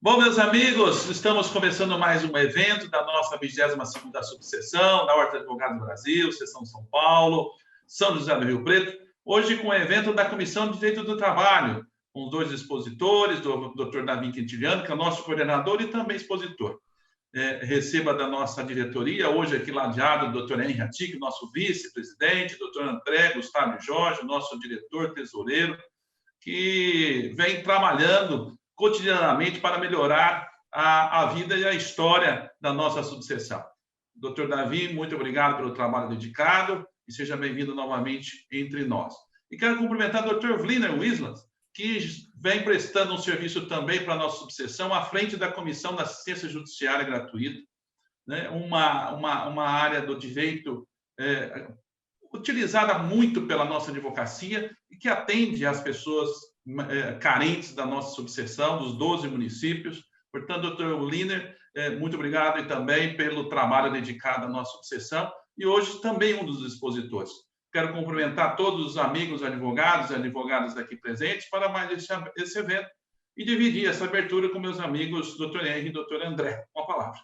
Bom, meus amigos, estamos começando mais um evento da nossa 22ª subseção da Ordem dos Advogados do Brasil, Seção São Paulo, São José do Rio Preto, hoje com o evento da Comissão de Direito do Trabalho, com os dois expositores, o Dr. Davi Quintiliano, que é o nosso coordenador e também expositor. Receba da nossa diretoria, hoje aqui ladeado, o Dr. Henri Attic, nosso vice-presidente, Dr. André Gustavo Jorge, nosso diretor tesoureiro, que vem trabalhando cotidianamente para melhorar a vida e a história da nossa subseção. Dr. Davi, muito obrigado pelo trabalho dedicado e seja bem-vindo novamente entre nós. E quero cumprimentar o Dr. Wliner Wislas, que vem prestando um serviço também para a nossa subseção à frente da Comissão da Assistência Judiciária Gratuita, né? uma área do direito utilizada muito pela nossa advocacia e que atende às pessoas carentes da nossa subseção, dos 12 municípios. Portanto, doutor Wliner, muito obrigado e também pelo trabalho dedicado à nossa subseção e hoje também um dos expositores. Quero cumprimentar todos os amigos advogados e advogadas aqui presentes para mais esse evento e dividir essa abertura com meus amigos doutor Henri e doutor André. Com a palavra.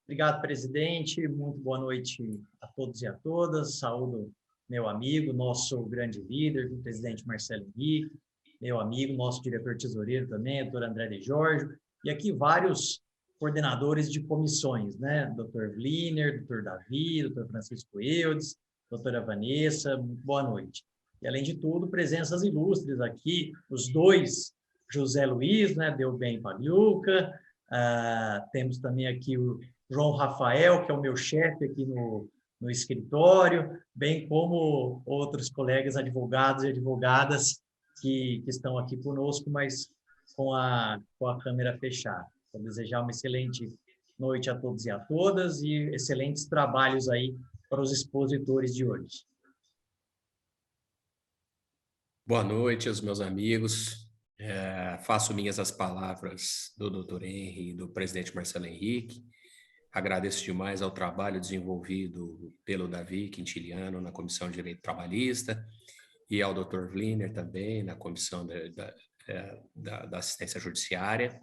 Obrigado, presidente. Muito boa noite a todos e a todas. Saúdo meu amigo, nosso grande líder, o presidente Marcelo Henrique, meu amigo, nosso diretor tesoureiro também, doutor André de Jorge, e aqui vários coordenadores de comissões, né? Dr. Wliner, Dr. Davi, Dr. Francisco Eudes, doutora Vanessa, muito boa noite. E, além de tudo, presenças ilustres aqui, os dois, José Luiz, né? Deu bem Pagliuca, temos também aqui o João Rafael, que é o meu chefe aqui no escritório, bem como outros colegas advogados e advogadas que estão aqui conosco, mas com a câmera fechada. Quero desejar uma excelente noite a todos e a todas e excelentes trabalhos aí para os expositores de hoje. Boa noite aos meus amigos. Faço minhas as palavras do Dr. Henri e do presidente Marcelo Henrique. Agradeço demais ao trabalho desenvolvido pelo Davi Quintiliano na Comissão de Direito Trabalhista e ao Dr. Wliner também na Comissão da Assistência Judiciária.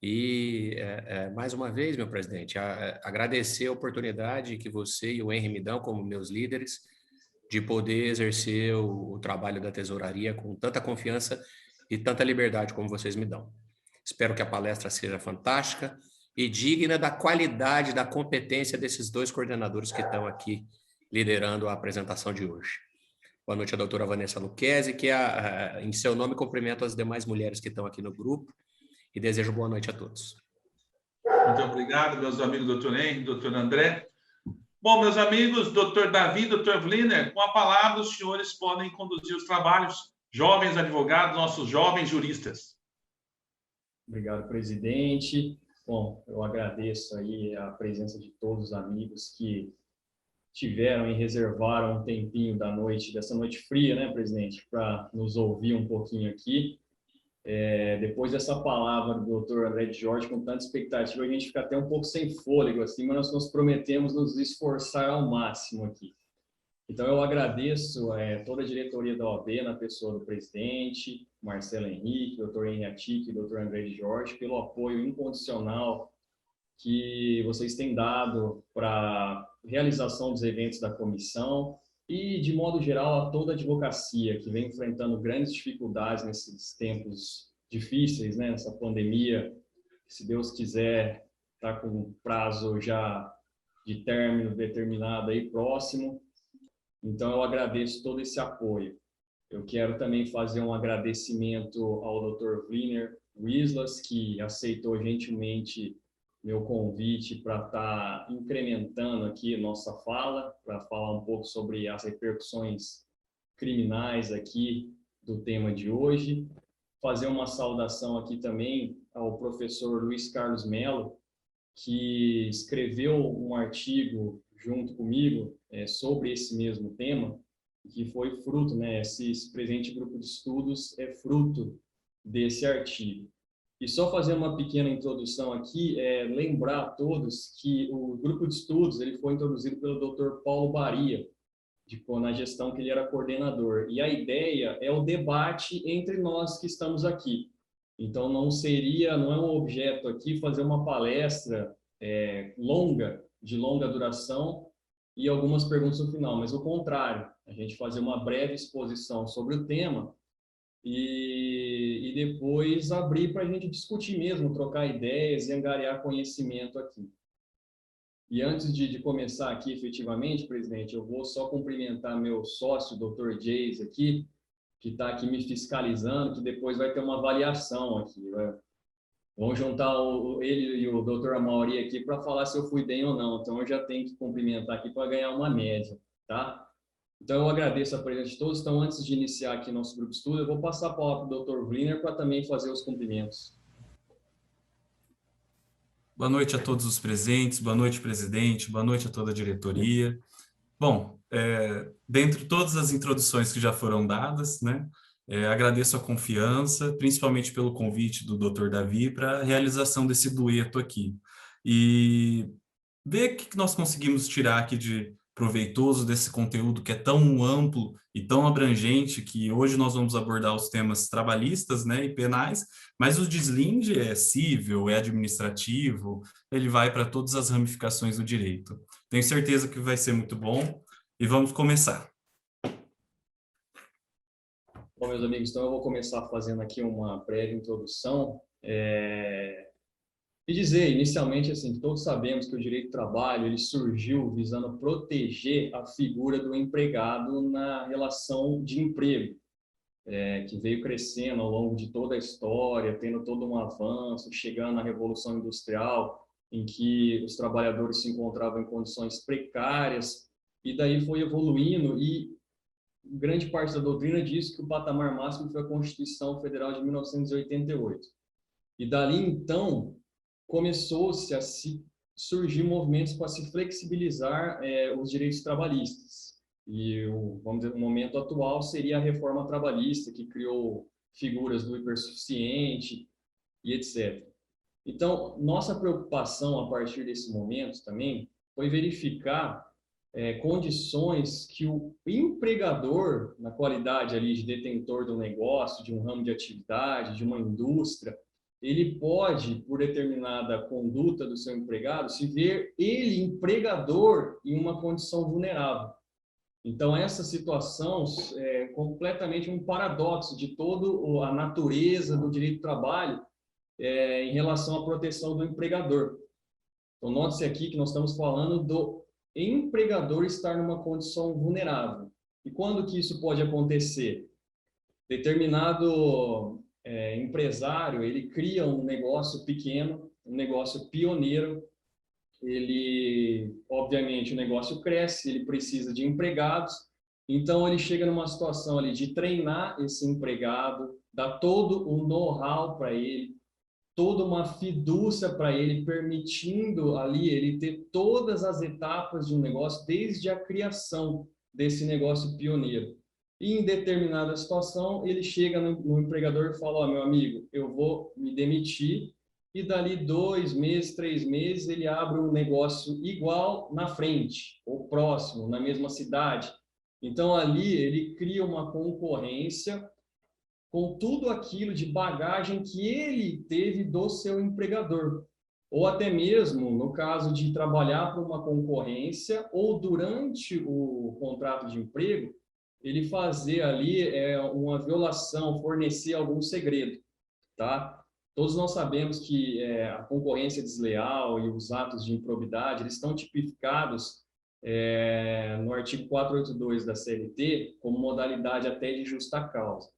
E, mais uma vez, meu presidente, agradecer a oportunidade que você e o Henri me dão como meus líderes de poder exercer o trabalho da tesouraria com tanta confiança e tanta liberdade como vocês me dão. Espero que a palestra seja fantástica e digna da qualidade, da competência desses dois coordenadores que estão aqui liderando a apresentação de hoje. Boa noite à doutora Vanessa Lucchesi, que em seu nome cumprimento as demais mulheres que estão aqui no grupo e desejo boa noite a todos. Muito obrigado, meus amigos doutor Henri, doutor André. Bom, meus amigos, doutor Davi, doutor Wliner, com a palavra os senhores podem conduzir os trabalhos, jovens advogados, nossos jovens juristas. Obrigado, presidente. Bom, eu agradeço aí a presença de todos os amigos que tiveram e reservaram um tempinho da noite, dessa noite fria, né, presidente, para nos ouvir um pouquinho aqui. Depois dessa palavra do Dr. André de Jorge, com tanta expectativa, a gente fica até um pouco sem fôlego, assim, mas nós nos prometemos nos esforçar ao máximo aqui. Então, eu agradeço toda a diretoria da OAB, na pessoa do presidente, Marcelo Henrique, Dr. Henri Attic e Dr. André de Jorge, pelo apoio incondicional que vocês têm dado para a realização dos eventos da comissão e, de modo geral, a toda a advocacia que vem enfrentando grandes dificuldades nesses tempos difíceis, né? Nessa pandemia, que, se Deus quiser, está com um prazo já de término determinado aí próximo. Então, eu agradeço todo esse apoio. Eu quero também fazer um agradecimento ao Dr. Wliner Wislas, que aceitou gentilmente meu convite para estar incrementando aqui nossa fala, para falar um pouco sobre as repercussões criminais aqui do tema de hoje. Fazer uma saudação aqui também ao professor Luiz Carlos Melo, que escreveu um artigo junto comigo sobre esse mesmo tema, que foi fruto, né, esse presente grupo de estudos é fruto desse artigo. E só fazer uma pequena introdução aqui, lembrar a todos que o grupo de estudos ele foi introduzido pelo Dr. Paulo Baria, na gestão que ele era coordenador. E a ideia é o debate entre nós que estamos aqui. Então, não é um objeto aqui fazer uma palestra longa, de longa duração, e algumas perguntas no final, mas o contrário, a gente fazer uma breve exposição sobre o tema e depois abrir para a gente discutir mesmo, trocar ideias e angariar conhecimento aqui. E antes de começar aqui efetivamente, presidente, eu vou só cumprimentar meu sócio, Dr. Jays, aqui, que está aqui me fiscalizando, que depois vai ter uma avaliação aqui. Vamos juntar ele e o Dr. Amaury aqui para falar se eu fui bem ou não. Então, eu já tenho que cumprimentar aqui para ganhar uma média, tá? Então, eu agradeço a presença de todos. Então, antes de iniciar aqui nosso grupo de estudo, eu vou passar a palavra para o Dr. Vliner para também fazer os cumprimentos. Boa noite a todos os presentes, boa noite, presidente, boa noite a toda a diretoria. Bom, dentre todas as introduções que já foram dadas, né, agradeço a confiança, principalmente pelo convite do Dr. Davi para a realização desse dueto aqui. E ver o que nós conseguimos tirar aqui de proveitoso desse conteúdo que é tão amplo e tão abrangente, que hoje nós vamos abordar os temas trabalhistas, né, e penais, mas o deslinde é civil, é administrativo, ele vai para todas as ramificações do direito. Tenho certeza que vai ser muito bom e vamos começar. Bom, meus amigos, então eu vou começar fazendo aqui uma breve introdução. E dizer, inicialmente, assim, que todos sabemos que o direito do trabalho ele surgiu visando proteger a figura do empregado na relação de emprego, que veio crescendo ao longo de toda a história, tendo todo um avanço, chegando na Revolução Industrial, em que os trabalhadores se encontravam em condições precárias, e daí foi evoluindo, e grande parte da doutrina diz que o patamar máximo foi a Constituição Federal de 1988. E dali, então, começou-se a surgir movimentos para se flexibilizar os direitos trabalhistas. E vamos dizer, o momento atual seria a reforma trabalhista, que criou figuras do hipersuficiente e etc. Então, nossa preocupação a partir desse momento também foi verificar condições que o empregador, na qualidade ali de detentor do negócio, de um ramo de atividade, de uma indústria, ele pode, por determinada conduta do seu empregado, se ver ele, empregador, em uma condição vulnerável. Então, essa situação é completamente um paradoxo de toda a natureza do direito do trabalho em relação à proteção do empregador. Então, note-se aqui que nós estamos falando do empregador estar numa condição vulnerável. E quando que isso pode acontecer? Determinado empresário, ele cria um negócio pequeno, um negócio pioneiro, ele, obviamente, o negócio cresce, ele precisa de empregados, então ele chega numa situação ali de treinar esse empregado, dar todo o know-how para ele, toda uma fidúcia para ele, permitindo ali ele ter todas as etapas de um negócio, desde a criação desse negócio pioneiro. E em determinada situação, ele chega no empregador e fala, meu amigo, eu vou me demitir, e dali 2 meses, 3 meses, ele abre um negócio igual na frente, ou próximo, na mesma cidade. Então, ali, ele cria uma concorrência com tudo aquilo de bagagem que ele teve do seu empregador. Ou até mesmo, no caso de trabalhar para uma concorrência, ou durante o contrato de emprego, ele fazer ali uma violação, fornecer algum segredo, tá? Todos nós sabemos que a concorrência desleal e os atos de improbidade, eles estão tipificados no artigo 482 da CLT como modalidade até de justa causa.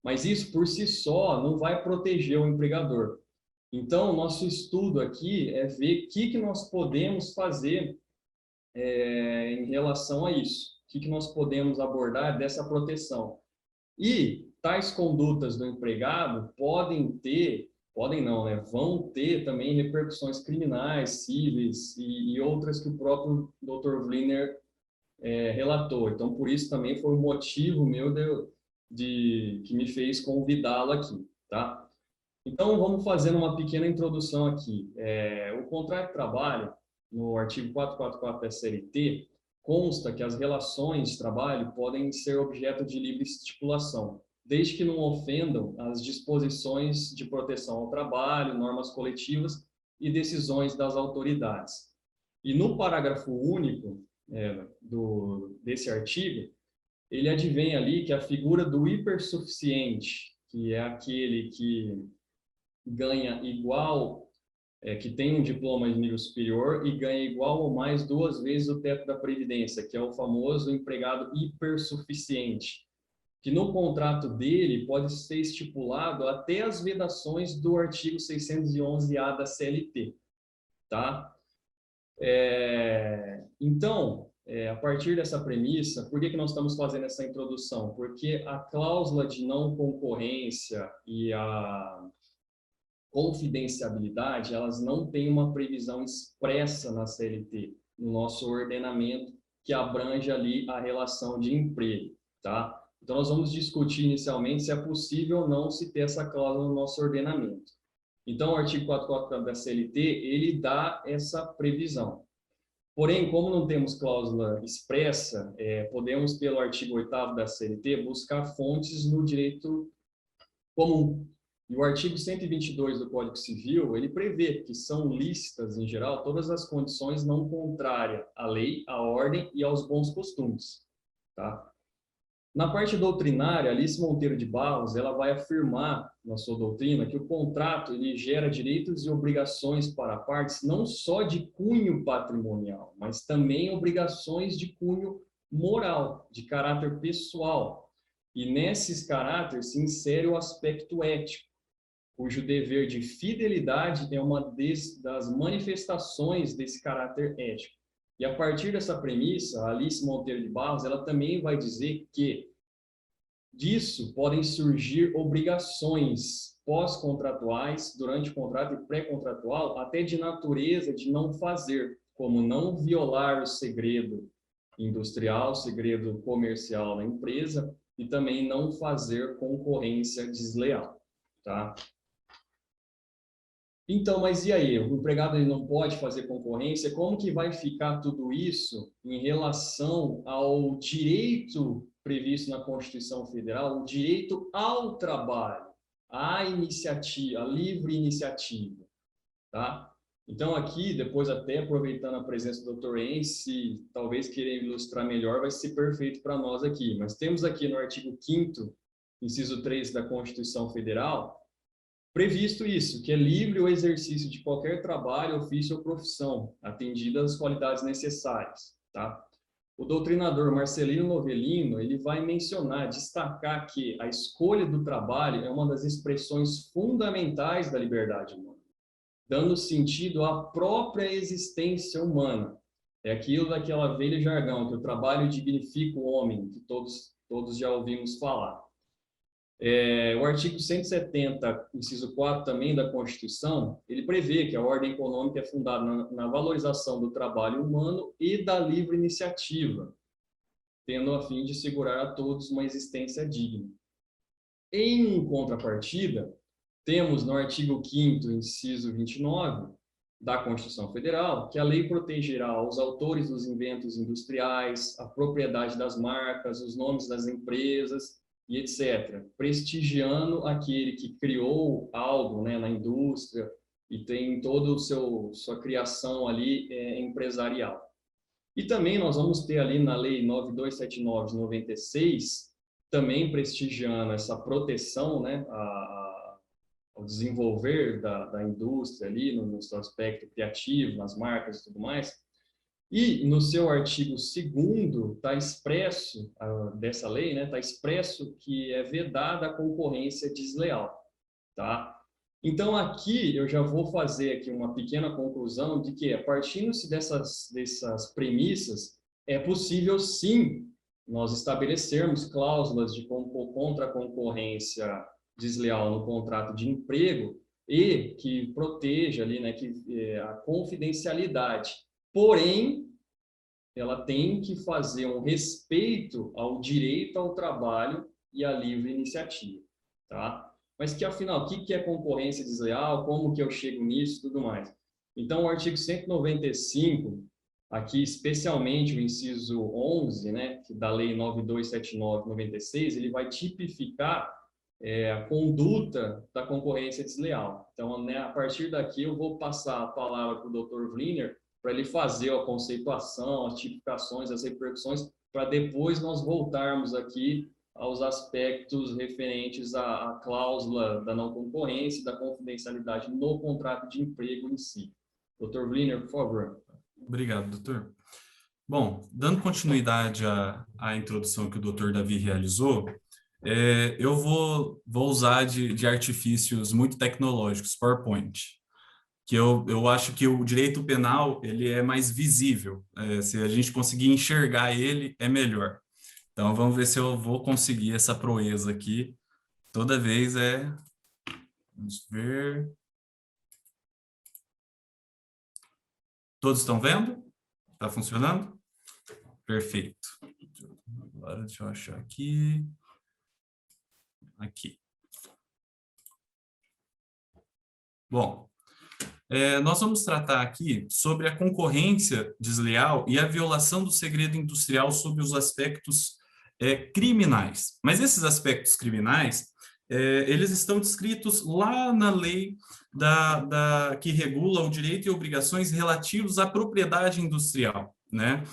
Mas isso, por si só, não vai proteger o empregador. Então, nosso estudo aqui é ver o que nós podemos fazer em relação a isso. O que nós podemos abordar dessa proteção. E tais condutas do empregado vão ter também repercussões criminais, cíveis e outras que o próprio Dr. Vliner relatou. Então, por isso também foi um motivo meu que me fez convidá-lo aqui, tá? Então, vamos fazendo uma pequena introdução aqui. O contrato de trabalho, no artigo 444 da CLT, consta que as relações de trabalho podem ser objeto de livre estipulação. desde que não ofendam as disposições de proteção ao trabalho, normas coletivas e decisões das autoridades. E no parágrafo único desse artigo, ele advém ali que a figura do hipersuficiente, que é aquele que ganha igual, que tem um diploma de nível superior e ganha igual ou mais 2 vezes o teto da Previdência, que é o famoso empregado hipersuficiente, que no contrato dele pode ser estipulado até as vedações do artigo 611-A da CLT, tá? Então, a partir dessa premissa, por que nós estamos fazendo essa introdução? Porque a cláusula de não concorrência e a confidencialidade, elas não têm uma previsão expressa na CLT, no nosso ordenamento, que abrange ali a relação de emprego, tá? Então, nós vamos discutir inicialmente se é possível ou não se ter essa cláusula no nosso ordenamento. Então, o artigo 444 da CLT, ele dá essa previsão. Porém, como não temos cláusula expressa, podemos, pelo artigo 8º da CLT, buscar fontes no direito comum. E o artigo 122 do Código Civil, ele prevê que são lícitas, em geral, todas as condições não contrárias à lei, à ordem e aos bons costumes, tá? Na parte doutrinária, Alice Monteiro de Barros, ela vai afirmar na sua doutrina que o contrato ele gera direitos e obrigações para partes não só de cunho patrimonial, mas também obrigações de cunho moral, de caráter pessoal. E nesses caráteres se insere o aspecto ético, cujo dever de fidelidade é uma das manifestações desse caráter ético. E a partir dessa premissa, a Alice Monteiro de Barros, ela também vai dizer que disso podem surgir obrigações pós-contratuais, durante o contrato e pré-contratual, até de natureza de não fazer, como não violar o segredo industrial, segredo comercial da empresa, e também não fazer concorrência desleal, tá? Então, mas e aí? O empregado ele não pode fazer concorrência? Como que vai ficar tudo isso em relação ao direito previsto na Constituição Federal, o direito ao trabalho, à iniciativa, à livre iniciativa, tá? Então, aqui, depois até aproveitando a presença do Dr. Ense, talvez querer ilustrar melhor, vai ser perfeito para nós aqui. Mas temos aqui no artigo 5º, inciso 3 da Constituição Federal, previsto isso, que é livre o exercício de qualquer trabalho, ofício ou profissão, atendidas as qualidades necessárias, tá? O doutrinador Marcelino Novellino, ele vai mencionar, destacar que a escolha do trabalho é uma das expressões fundamentais da liberdade humana, dando sentido à própria existência humana. É aquilo daquela velha jargão, que o trabalho dignifica o homem, que todos já ouvimos falar. O artigo 170, inciso 4 também da Constituição, ele prevê que a ordem econômica é fundada na valorização do trabalho humano e da livre iniciativa, tendo a fim de assegurar a todos uma existência digna. Em contrapartida, temos no artigo 5º, inciso 29 da Constituição Federal, que a lei protegerá os autores dos inventos industriais, a propriedade das marcas, os nomes das empresas, e etc., prestigiando aquele que criou algo, né, na indústria e tem toda sua criação ali empresarial. E também nós vamos ter ali na Lei 9279 de 96, também prestigiando essa proteção, né, ao desenvolver da indústria ali, no seu aspecto criativo, nas marcas e tudo mais. E no seu artigo 2º está expresso, dessa lei, né, está expresso que é vedada a concorrência desleal, tá? Então aqui eu já vou fazer aqui uma pequena conclusão de que, partindo-se dessas premissas, é possível sim nós estabelecermos cláusulas de contra a concorrência desleal no contrato de emprego e que proteja ali, né, a confidencialidade. Porém, ela tem que fazer um respeito ao direito ao trabalho e à livre iniciativa, tá? Mas que, afinal, o que é concorrência desleal, como que eu chego nisso e tudo mais? Então, o artigo 195 Aqui, especialmente o inciso 11, né, da Lei 9279/96, ele vai tipificar a conduta da concorrência desleal. Então, né, a partir daqui, eu vou passar a palavra para o Dr. Wliner para ele fazer a conceituação, as tipificações, as repercussões, para depois nós voltarmos aqui aos aspectos referentes à cláusula da não concorrência e da confidencialidade no contrato de emprego em si. Dr. Wliner, por favor. Obrigado, doutor. Bom, dando continuidade à introdução que o doutor Davi realizou, eu vou usar de artifícios muito tecnológicos, PowerPoint, que eu acho que o direito penal ele é mais visível. Se a gente conseguir enxergar ele, é melhor. Então, vamos ver se eu vou conseguir essa proeza aqui. Toda vez Vamos ver... Todos estão vendo? Está funcionando? Perfeito. Agora deixa eu achar aqui. Aqui. Bom, nós vamos tratar aqui sobre a concorrência desleal e a violação do segredo industrial sob os aspectos criminais. Mas esses aspectos criminais, eles estão descritos lá na lei que regula o direito e obrigações relativos à propriedade industrial, né?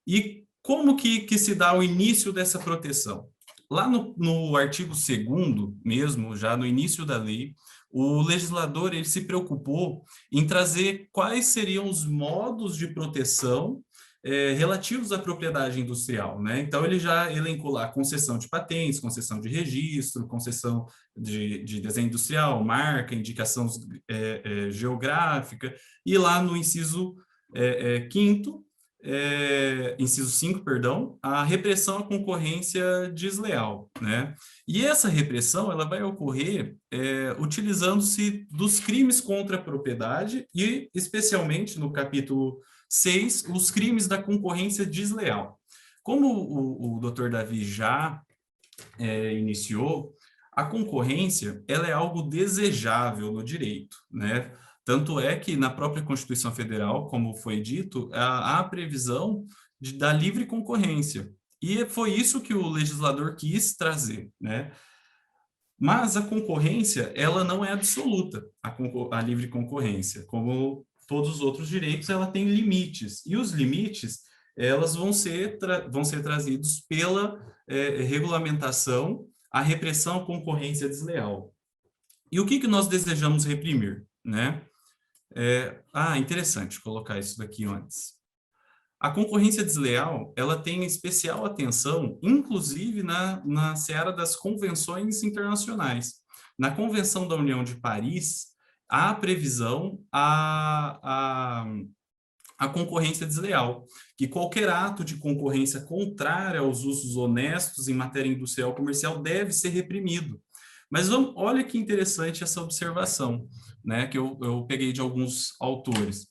E como que se dá o início dessa proteção? Lá no artigo 2º mesmo, já no início da lei, o legislador ele se preocupou em trazer quais seriam os modos de proteção relativos à propriedade industrial, né? Então, ele já elencou lá concessão de patentes, concessão de registro, concessão de desenho industrial, marca, indicação geográfica, e lá no inciso 5, perdão, a repressão à concorrência desleal, né? E essa repressão ela vai ocorrer utilizando-se dos crimes contra a propriedade e, especialmente, no capítulo 6, os crimes da concorrência desleal. Como o Dr. Davi já iniciou, a concorrência ela é algo desejável no direito, né? Tanto é que na própria Constituição Federal, como foi dito, há a previsão da livre concorrência. E foi isso que o legislador quis trazer, né? Mas a concorrência, ela não é absoluta, a livre concorrência. Como todos os outros direitos, ela tem limites. E os limites, elas vão ser trazidos pela regulamentação, a repressão à concorrência desleal. E o que nós desejamos reprimir, né? Interessante colocar isso daqui antes. A concorrência desleal, ela tem especial atenção, inclusive na seara das convenções internacionais. Na Convenção da União de Paris, há previsão a concorrência desleal, que qualquer ato de concorrência contrária aos usos honestos em matéria industrial comercial deve ser reprimido. Mas olha que interessante essa observação, né, que eu peguei de alguns autores.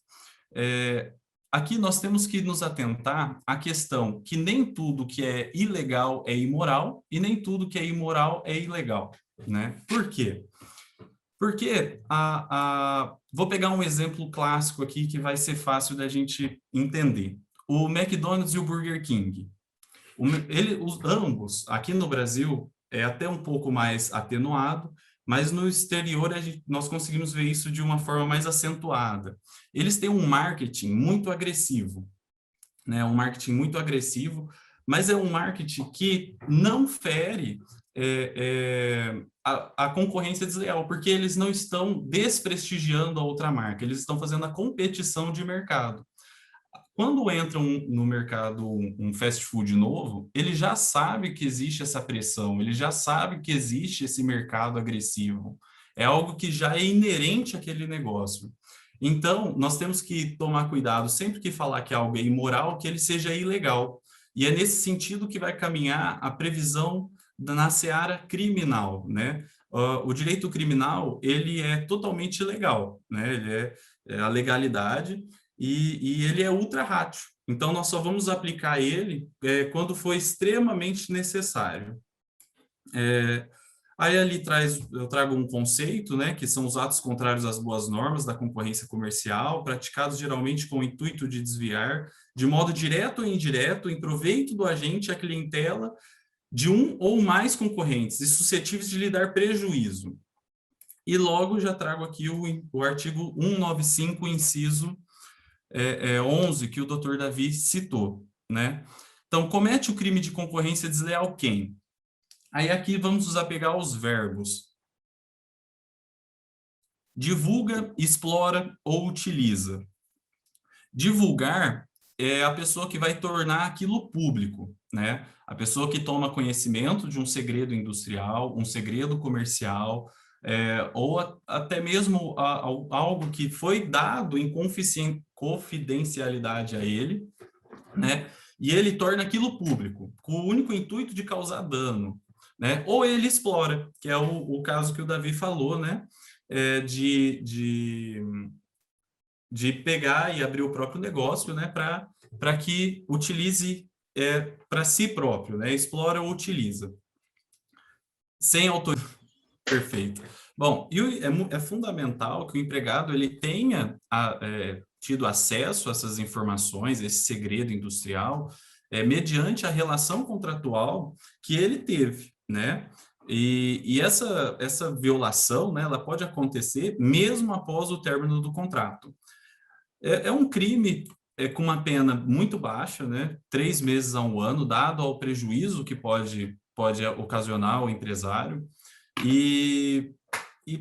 Aqui nós temos que nos atentar à questão que nem tudo que é ilegal é imoral e nem tudo que é imoral é ilegal, né? Por quê? Porque vou pegar um exemplo clássico aqui que vai ser fácil da gente entender. O McDonald's e o Burger King. Ambos, aqui no Brasil, é até um pouco mais atenuado, mas no exterior nós conseguimos ver isso de uma forma mais acentuada. Eles têm um marketing muito agressivo, né? Um marketing muito agressivo, mas é um marketing que não fere a concorrência desleal, porque eles não estão desprestigiando a outra marca, eles estão fazendo a competição de mercado. Quando entra no mercado um fast food novo, ele já sabe que existe essa pressão, ele já sabe que existe esse mercado agressivo. É algo que já é inerente àquele negócio. Então, nós temos que tomar cuidado sempre que falar que algo é imoral, que ele seja ilegal. E é nesse sentido que vai caminhar a previsão na seara criminal, né? O direito criminal, ele é totalmente legal, né? Ele é a legalidade e ele é ultra ratio. Então, nós só vamos aplicar ele quando for extremamente necessário. Aí ali eu trago um conceito, né, que são os atos contrários às boas normas da concorrência comercial, praticados geralmente com o intuito de desviar, de modo direto ou indireto, em proveito do agente, a clientela de um ou mais concorrentes e suscetíveis de lhe dar prejuízo. E logo já trago aqui o artigo 195, inciso 11, que o doutor Davi citou, né? Então, comete o crime de concorrência desleal quem? Aí aqui vamos nos apegar aos verbos. Divulga, explora ou utiliza. Divulgar é a pessoa que vai tornar aquilo público, né? A pessoa que toma conhecimento de um segredo industrial, um segredo comercial, ou até mesmo algo que foi dado em confidencialidade a ele, né? E ele torna aquilo público, com o único intuito de causar dano, né? Ou ele explora, que é o caso que o Davi falou, né? De pegar e abrir o próprio negócio, né? Para que utilize para si próprio, né? Explora ou utiliza. Sem autorização. Perfeito. Bom, e é fundamental que o empregado ele tenha tido acesso a essas informações, esse segredo industrial, mediante a relação contratual que ele teve, né? E essa violação, né, ela pode acontecer mesmo após o término do contrato. É um crime com uma pena muito baixa, né? 3 meses a 1 ano, dado ao prejuízo que pode ocasionar ao empresário. E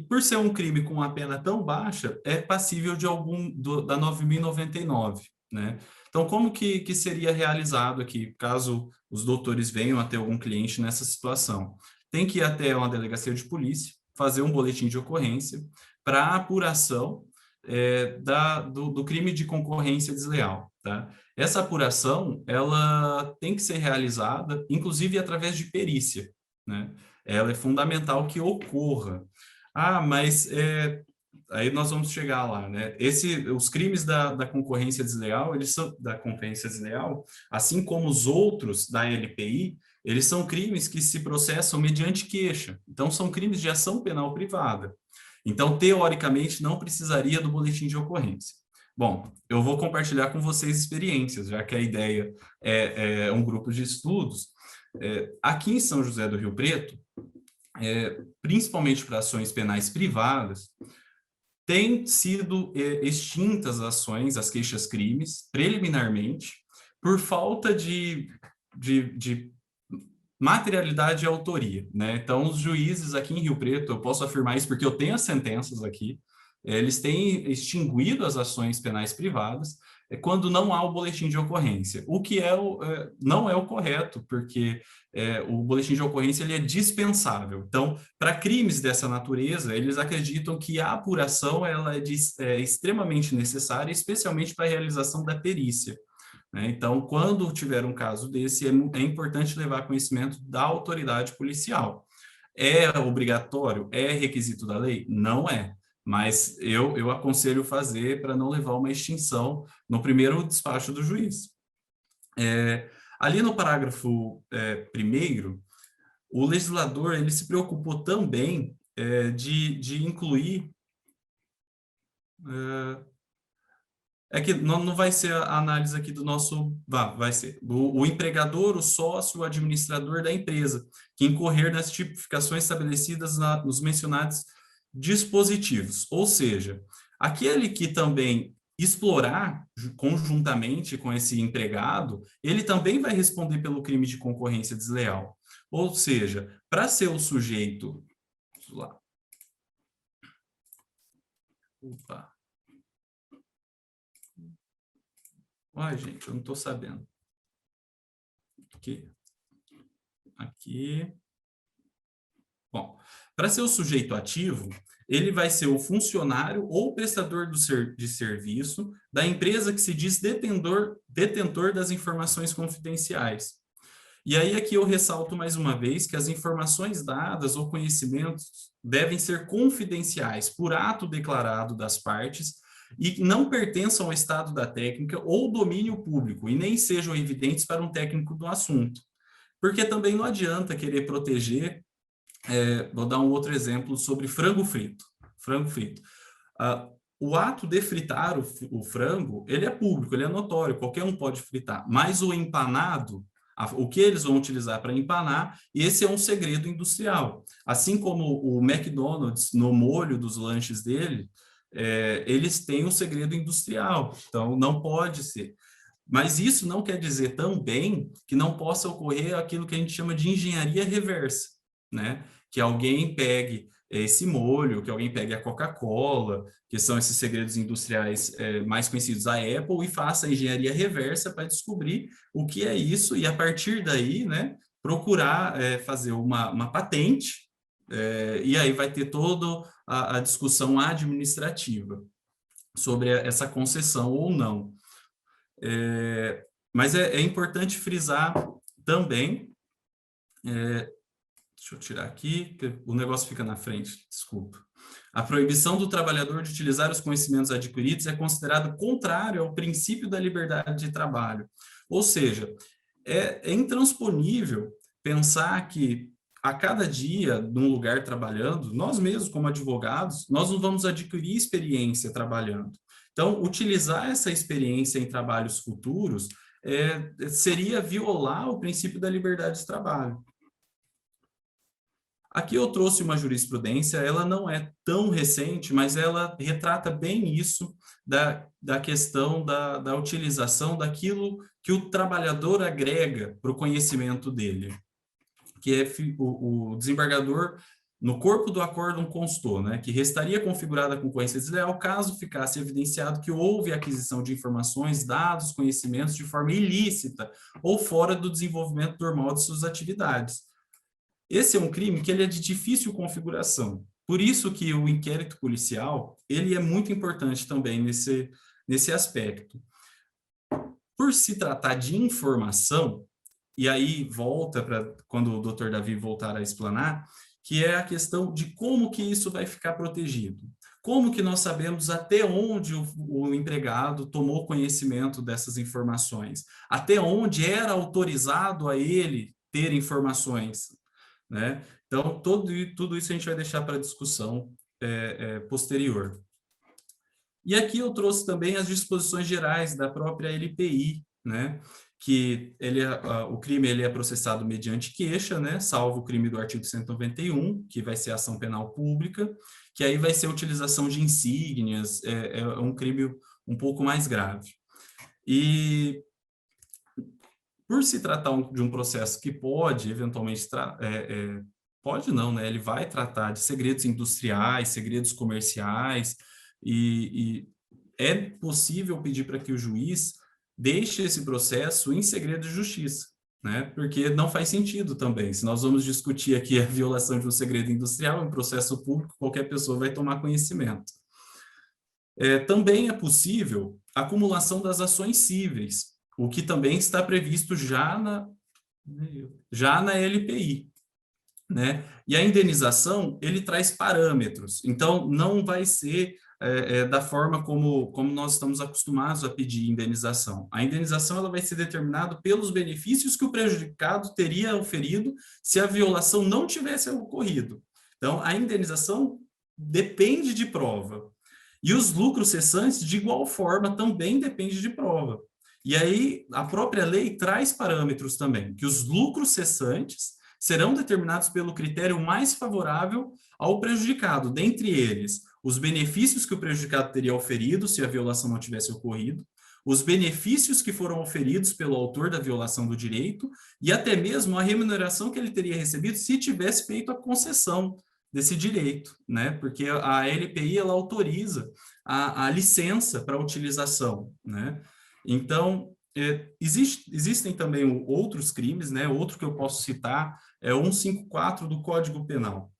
por ser um crime com uma pena tão baixa, é passível de da 9.099, né? Então, como que seria realizado aqui, caso os doutores venham a ter algum cliente nessa situação? Tem que ir até uma delegacia de polícia, fazer um boletim de ocorrência para apuração do crime de concorrência desleal, tá? Essa apuração, ela tem que ser realizada, inclusive através de perícia, né? Ela é fundamental que ocorra. Mas aí nós vamos chegar lá, né? Os crimes da concorrência desleal, assim como os outros da LPI, eles são crimes que se processam mediante queixa. Então, são crimes de ação penal privada. Então, teoricamente, não precisaria do boletim de ocorrência. Bom, eu vou compartilhar com vocês experiências, já que a ideia é um grupo de estudos. Aqui em São José do Rio Preto, principalmente para ações penais privadas, têm sido extintas as queixas-crimes, preliminarmente, por falta de materialidade e autoria, né? Então, os juízes aqui em Rio Preto, eu posso afirmar isso porque eu tenho as sentenças aqui, eles têm extinguido as ações penais privadas quando não há o boletim de ocorrência, o que não é o correto, porque o boletim de ocorrência ele é dispensável. Então, para crimes dessa natureza, eles acreditam que a apuração ela é extremamente necessária, especialmente para a realização da perícia. Então, quando tiver um caso desse, é importante levar conhecimento da autoridade policial. É obrigatório? É requisito da lei? Não é. Mas eu aconselho fazer para não levar uma extinção no primeiro despacho do juiz. Ali no parágrafo 1º, o legislador ele se preocupou também de incluir... que não vai ser a análise aqui do nosso... Vai ser. O empregador, o sócio, o administrador da empresa, que incorrer nas tipificações estabelecidas nos mencionados dispositivos. Ou seja, aquele que também explorar conjuntamente com esse empregado, ele também vai responder pelo crime de concorrência desleal. Ou seja, para ser o sujeito... Lá. Opa. Ai, gente, eu não estou sabendo. Aqui. Bom, para ser o sujeito ativo, ele vai ser o funcionário ou prestador de serviço da empresa que se diz detentor das informações confidenciais. E aí aqui eu ressalto mais uma vez que as informações dadas ou conhecimentos devem ser confidenciais por ato declarado das partes e não pertençam ao estado da técnica ou domínio público e nem sejam evidentes para um técnico do assunto. Porque também não adianta querer proteger Vou dar um outro exemplo sobre frango frito. Frango frito. O ato de fritar o frango, ele é público, ele é notório, qualquer um pode fritar. Mas o empanado, o que eles vão utilizar para empanar, esse é um segredo industrial. Assim como o McDonald's, no molho dos lanches dele, eles têm um segredo industrial, então não pode ser. Mas isso não quer dizer também que não possa ocorrer aquilo que a gente chama de engenharia reversa, né? Que alguém pegue esse molho, que alguém pegue a Coca-Cola, que são esses segredos industriais mais conhecidos, a Apple, e faça a engenharia reversa para descobrir o que é isso e, a partir daí, né, procurar fazer uma patente, e aí vai ter toda a discussão administrativa sobre essa concessão ou não. Mas é importante frisar também, deixa eu tirar aqui, que o negócio fica na frente, desculpa. A proibição do trabalhador de utilizar os conhecimentos adquiridos é considerado contrário ao princípio da liberdade de trabalho. Ou seja, é intransponível pensar que a cada dia, num lugar trabalhando, nós mesmos, como advogados, nós não vamos adquirir experiência trabalhando. Então, utilizar essa experiência em trabalhos futuros seria violar o princípio da liberdade de trabalho. Aqui eu trouxe uma jurisprudência, ela não é tão recente, mas ela retrata bem isso da questão da utilização daquilo que o trabalhador agrega para o conhecimento dele, que é o desembargador, no corpo do acórdão constou, né, que restaria configurada a concorrência desleal caso ficasse evidenciado que houve aquisição de informações, dados, conhecimentos de forma ilícita ou fora do desenvolvimento normal de suas atividades. Esse é um crime que ele é de difícil configuração. Por isso que o inquérito policial, ele é muito importante também nesse aspecto. Por se tratar de informação, e aí volta para quando o Dr. Davi voltar a explanar, que é a questão de como que isso vai ficar protegido. Como que nós sabemos até onde o empregado tomou conhecimento dessas informações? Até onde era autorizado a ele ter informações? Né? Então, tudo isso a gente vai deixar para discussão posterior. E aqui eu trouxe também as disposições gerais da própria LPI, né? Que o crime ele é processado mediante queixa, né? Salvo o crime do artigo 191, que vai ser ação penal pública, que aí vai ser a utilização de insígnias, é um crime um pouco mais grave. E por se tratar de um processo que pode, eventualmente, pode não, né? Ele vai tratar de segredos industriais, segredos comerciais, e é possível pedir para que o juiz deixe esse processo em segredo de justiça, né? Porque não faz sentido também. Se nós vamos discutir aqui a violação de um segredo industrial, em processo público, qualquer pessoa vai tomar conhecimento. Também é possível a acumulação das ações cíveis, o que também está previsto já na LPI, né? E a indenização, ele traz parâmetros, então não vai ser da forma como nós estamos acostumados a pedir indenização. A indenização ela vai ser determinada pelos benefícios que o prejudicado teria oferido se a violação não tivesse ocorrido. Então, a indenização depende de prova. E os lucros cessantes, de igual forma, também dependem de prova. E aí, a própria lei traz parâmetros também, que os lucros cessantes serão determinados pelo critério mais favorável ao prejudicado, dentre eles, os benefícios que o prejudicado teria oferido se a violação não tivesse ocorrido, os benefícios que foram oferidos pelo autor da violação do direito e até mesmo a remuneração que ele teria recebido se tivesse feito a concessão desse direito, né? Porque a LPI ela autoriza a licença para utilização, né? Então, existem também outros crimes, né? Outro que eu posso citar é o 154 do Código Penal,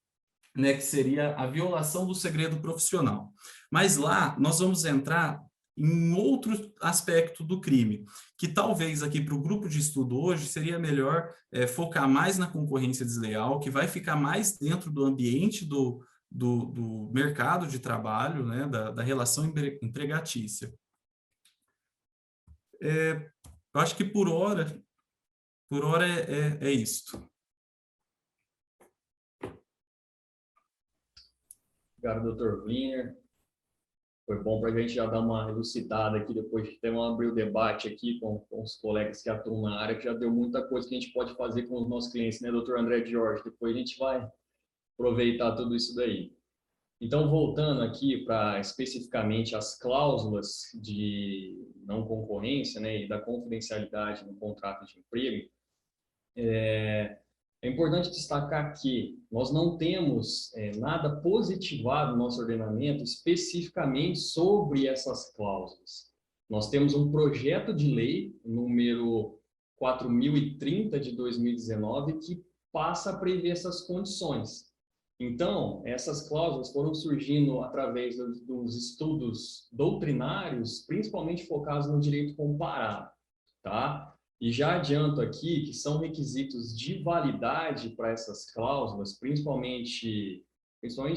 né? Que seria a violação do segredo profissional. Mas lá nós vamos entrar em outro aspecto do crime, que talvez aqui para o grupo de estudo hoje seria melhor focar mais na concorrência desleal, que vai ficar mais dentro do ambiente do mercado de trabalho, né, da relação empregatícia. Eu acho que por hora é isto. Obrigado, doutor Wiener. Foi bom para a gente já dar uma elucidada aqui, depois de ter abrir o debate aqui com os colegas que atuam na área, que já deu muita coisa que a gente pode fazer com os nossos clientes, né, doutor André Jorge? Depois a gente vai aproveitar tudo isso daí. Então, voltando aqui para especificamente as cláusulas de não concorrência, né, e da confidencialidade no contrato de emprego, é importante destacar que nós não temos nada positivado no nosso ordenamento especificamente sobre essas cláusulas. Nós temos um projeto de lei, número 4030 de 2019, que passa a prever essas condições. Então, essas cláusulas foram surgindo através dos estudos doutrinários, principalmente focados no direito comparado, tá? E já adianto aqui que são requisitos de validade para essas cláusulas, principalmente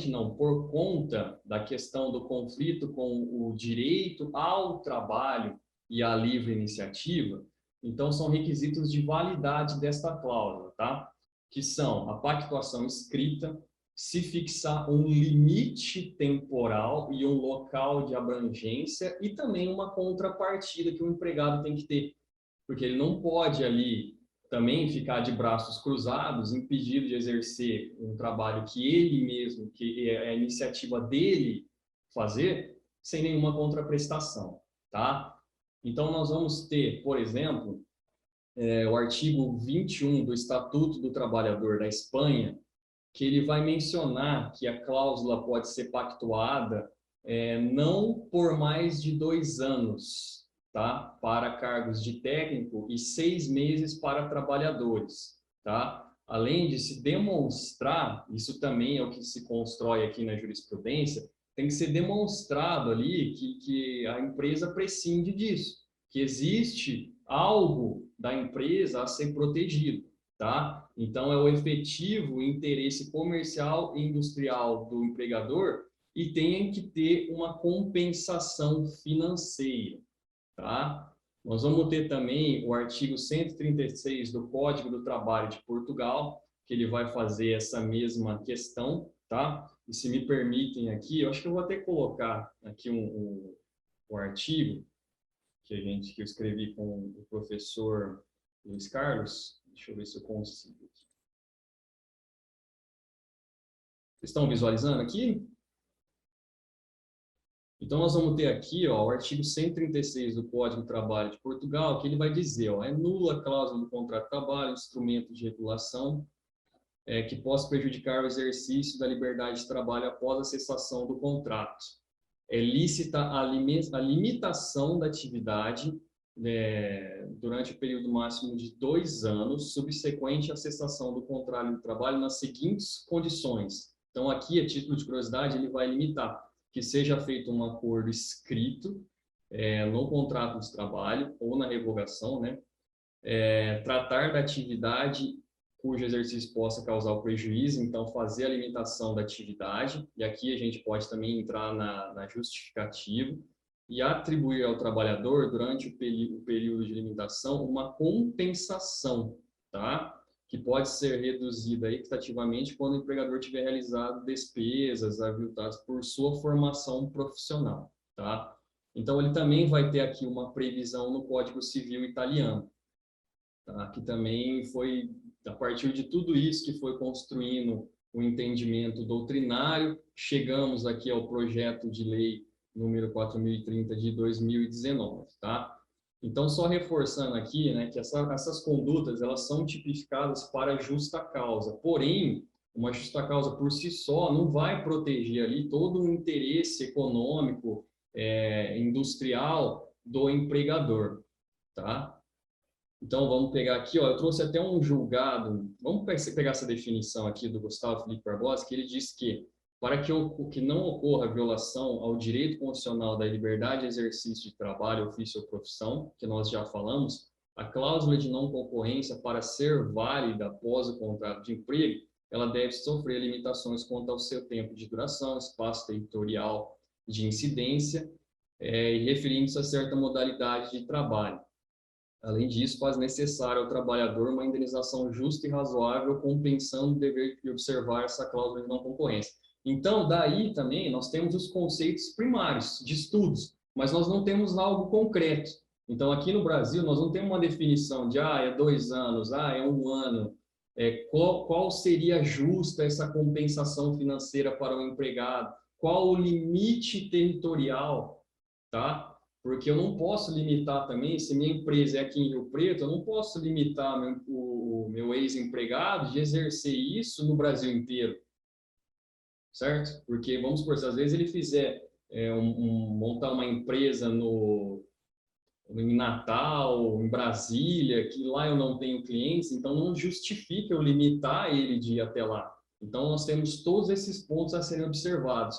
não, por conta da questão do conflito com o direito ao trabalho e à livre iniciativa. Então, são requisitos de validade desta cláusula, tá? Que são a pactuação escrita, se fixar um limite temporal e um local de abrangência e também uma contrapartida que o empregado tem que ter, porque ele não pode ali também ficar de braços cruzados, impedido de exercer um trabalho que ele mesmo, que é a iniciativa dele fazer, sem nenhuma contraprestação, tá? Então, nós vamos ter, por exemplo, o artigo 21 do Estatuto do Trabalhador da Espanha, que ele vai mencionar que a cláusula pode ser pactuada não por mais de 2 anos, tá? Para cargos de técnico e 6 meses para trabalhadores, tá? Além de se demonstrar, isso também é o que se constrói aqui na jurisprudência, tem que ser demonstrado ali que a empresa prescinde disso, que existe algo da empresa a ser protegido, tá? Então, é o efetivo interesse comercial e industrial do empregador e tem que ter uma compensação financeira, tá? Nós vamos ter também o artigo 136 do Código do Trabalho de Portugal, que ele vai fazer essa mesma questão, tá? E se me permitem aqui, eu acho que eu vou até colocar aqui o artigo que eu escrevi com o professor Luiz Carlos. Deixa eu ver se eu consigo. Vocês estão visualizando aqui? Então, nós vamos ter aqui ó, o artigo 136 do Código do Trabalho de Portugal, que ele vai dizer, ó, é nula a cláusula do contrato de trabalho, instrumento de regulação, que possa prejudicar o exercício da liberdade de trabalho após a cessação do contrato. É lícita a limitação da atividade durante o período máximo de 2 anos, subsequente à cessação do contrato de trabalho, nas seguintes condições. Então, aqui, a título de curiosidade, ele vai limitar que seja feito um acordo escrito no contrato de trabalho ou na revogação, né? Tratar da atividade cujo exercício possa causar o prejuízo, então fazer a limitação da atividade, e aqui a gente pode também entrar na justificativa, e atribuir ao trabalhador, durante o período de limitação, uma compensação, tá? Que pode ser reduzida equitativamente quando o empregador tiver realizado despesas aviltadas por sua formação profissional, tá? Então, ele também vai ter aqui uma previsão no Código Civil italiano, tá? Que também foi, a partir de tudo isso que foi construindo o entendimento doutrinário, chegamos aqui ao projeto de lei número 4030 de 2019, tá? Então, só reforçando aqui, né, que essas condutas, elas são tipificadas para justa causa. Porém, uma justa causa por si só não vai proteger ali todo o interesse econômico, industrial do empregador, tá? Então, vamos pegar aqui, ó, eu trouxe até um julgado, vamos pegar essa definição aqui do Gustavo Felipe Barbosa, que ele diz que para que não ocorra violação ao direito constitucional da liberdade de exercício de trabalho, ofício ou profissão, que nós já falamos, a cláusula de não concorrência, para ser válida após o contrato de emprego, ela deve sofrer limitações quanto ao seu tempo de duração, espaço territorial de incidência, e referindo-se a certa modalidade de trabalho. Além disso, faz necessário ao trabalhador uma indenização justa e razoável, compensando o dever de observar essa cláusula de não concorrência. Então, daí também nós temos os conceitos primários de estudos, mas nós não temos algo concreto. Então, aqui no Brasil, nós não temos uma definição de, é 2 anos, é 1 ano, qual seria justa essa compensação financeira para o empregado, qual o limite territorial, tá? Porque eu não posso limitar também, se minha empresa é aqui em Rio Preto, eu não posso limitar o meu ex-empregado de exercer isso no Brasil inteiro, certo? Porque, vamos supor, se às vezes ele fizer montar uma empresa em Natal, em Brasília, que lá eu não tenho clientes, então não justifica eu limitar ele de ir até lá. Então, nós temos todos esses pontos a serem observados.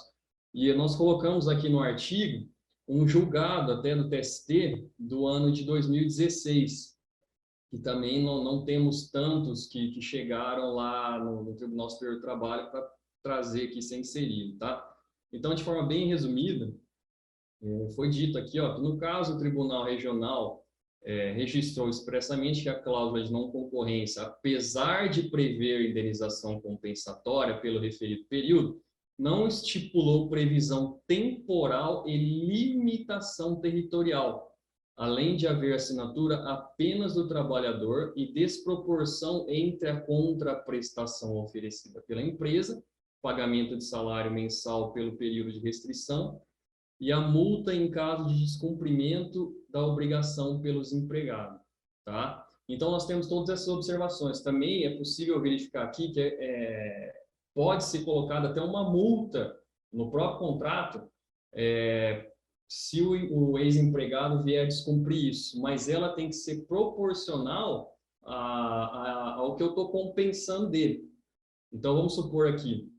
E nós colocamos aqui no artigo um julgado até do TST do ano de 2016, que também não temos tantos que chegaram lá no Tribunal Superior do Trabalho para trazer aqui ser inserido, tá? Então, de forma bem resumida, foi dito aqui, ó, que no caso o Tribunal Regional registrou expressamente que a cláusula de não concorrência, apesar de prever indenização compensatória pelo referido período, não estipulou previsão temporal e limitação territorial, além de haver assinatura apenas do trabalhador e desproporção entre a contraprestação oferecida pela empresa, pagamento de salário mensal pelo período de restrição, e a multa em caso de descumprimento da obrigação pelos empregados, tá? Então, nós temos todas essas observações. Também é possível verificar aqui que pode ser colocada até uma multa no próprio contrato se o ex-empregado vier a descumprir isso, mas ela tem que ser proporcional ao que eu estou compensando dele. Então, vamos supor aqui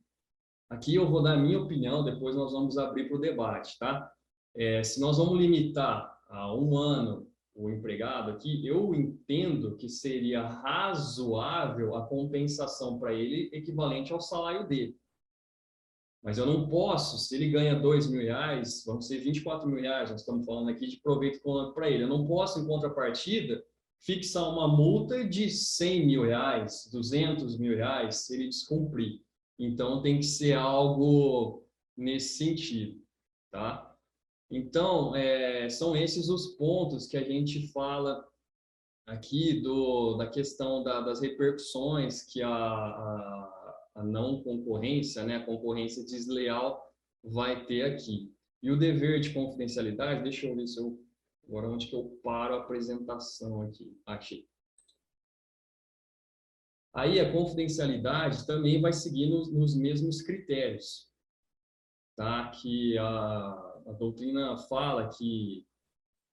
eu vou dar a minha opinião, depois nós vamos abrir para o debate, tá? Se nós vamos limitar a 1 ano o empregado aqui, eu entendo que seria razoável a compensação para ele equivalente ao salário dele. Mas eu não posso, se ele ganha R$2.000, vamos ser R$24.000, nós estamos falando aqui de proveito para ele, eu não posso, em contrapartida, fixar uma multa de R$100.000, R$200.000, se ele descumprir. Então, tem que ser algo nesse sentido, tá? Então, são esses os pontos que a gente fala aqui da questão das repercussões que a não concorrência, né, a concorrência desleal vai ter aqui. E o dever de confidencialidade, deixa eu ver se agora onde que eu paro a apresentação aqui. Aqui. Aí a confidencialidade também vai seguir nos mesmos critérios, tá? Que a doutrina fala que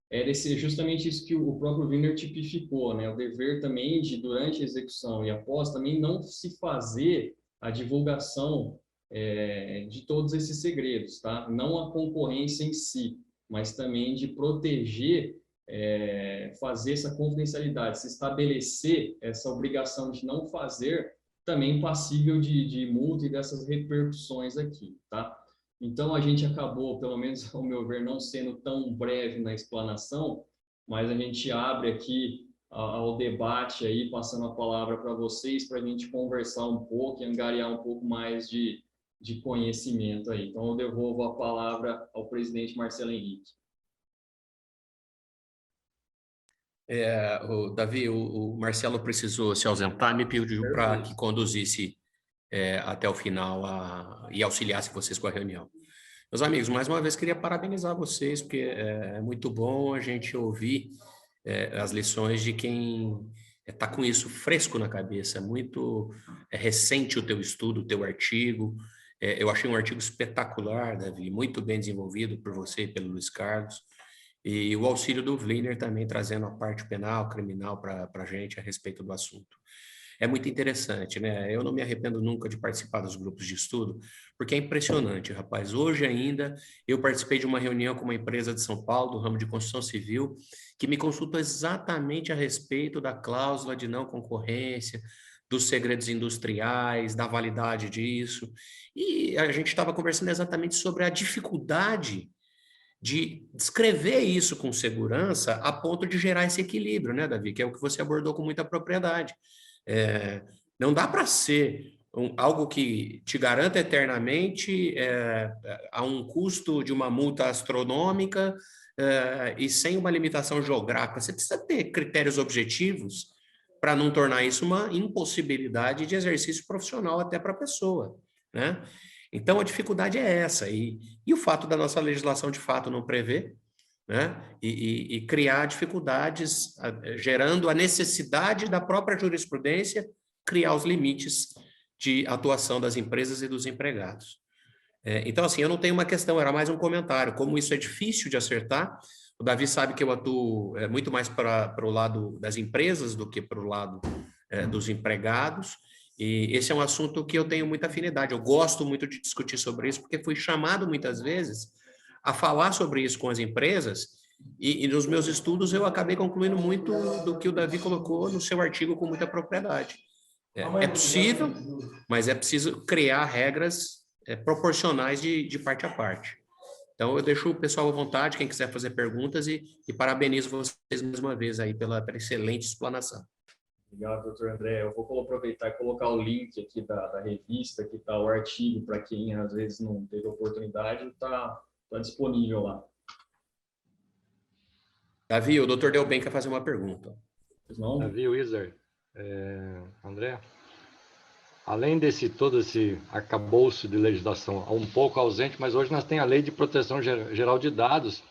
deve ser justamente isso que o próprio Wiener tipificou, né? O dever também de, durante a execução e após, também não se fazer a divulgação de todos esses segredos, tá? Não a concorrência em si, mas também de proteger fazer essa confidencialidade, se estabelecer essa obrigação de não fazer, também passível de multa e dessas repercussões aqui, tá? Então, a gente acabou, pelo menos ao meu ver, não sendo tão breve na explanação, mas a gente abre aqui ao debate aí, passando a palavra para vocês, para a gente conversar um pouco e angariar um pouco mais de conhecimento aí. Então, eu devolvo a palavra ao presidente Marcelo Henrique. Davi, o Marcelo precisou se ausentar, me pediu para que conduzisse até o final e auxiliasse vocês com a reunião. Meus amigos, mais uma vez queria parabenizar vocês, porque é muito bom a gente ouvir as lições de quem está com isso fresco na cabeça. Muito recente o teu estudo, o teu artigo. Eu achei um artigo espetacular, Davi, muito bem desenvolvido por você e pelo Luiz Carlos. E o auxílio do Wiener também trazendo a parte penal, criminal para a gente a respeito do assunto. É muito interessante, né? Eu não me arrependo nunca de participar dos grupos de estudo, porque é impressionante, rapaz. Hoje ainda eu participei de uma reunião com uma empresa de São Paulo, do ramo de construção civil, que me consultou exatamente a respeito da cláusula de não concorrência, dos segredos industriais, da validade disso. E a gente estava conversando exatamente sobre a dificuldade de descrever isso com segurança a ponto de gerar esse equilíbrio, né, Davi? Que é o que você abordou com muita propriedade. Não dá para ser algo que te garanta eternamente a um custo de uma multa astronômica e sem uma limitação geográfica. Você precisa ter critérios objetivos para não tornar isso uma impossibilidade de exercício profissional até para a pessoa, né? Então, a dificuldade é essa. E o fato da nossa legislação, de fato, não prevê, né? E criar dificuldades, gerando a necessidade da própria jurisprudência criar os limites de atuação das empresas e dos empregados. Então, assim, eu não tenho uma questão, era mais um comentário. Como isso é difícil de acertar, o Davi sabe que eu atuo muito mais para o lado das empresas do que para o lado dos empregados, e esse é um assunto que eu tenho muita afinidade. Eu gosto muito de discutir sobre isso, porque fui chamado muitas vezes a falar sobre isso com as empresas, e nos meus estudos eu acabei concluindo muito do que o Davi colocou no seu artigo com muita propriedade. É possível, mas é preciso criar regras proporcionais de parte a parte. Então, eu deixo o pessoal à vontade, quem quiser fazer perguntas, e parabenizo vocês mais uma vez aí pela excelente explanação. Obrigado, doutor André. Eu vou aproveitar e colocar o link aqui da revista, que está o artigo, para quem às vezes não teve oportunidade, está disponível lá. Davi, o doutor Delben quer fazer uma pergunta. Não? Davi, Wizard, André, além todo esse arcabouço de legislação um pouco ausente, mas hoje nós temos a Lei de Proteção Geral de Dados,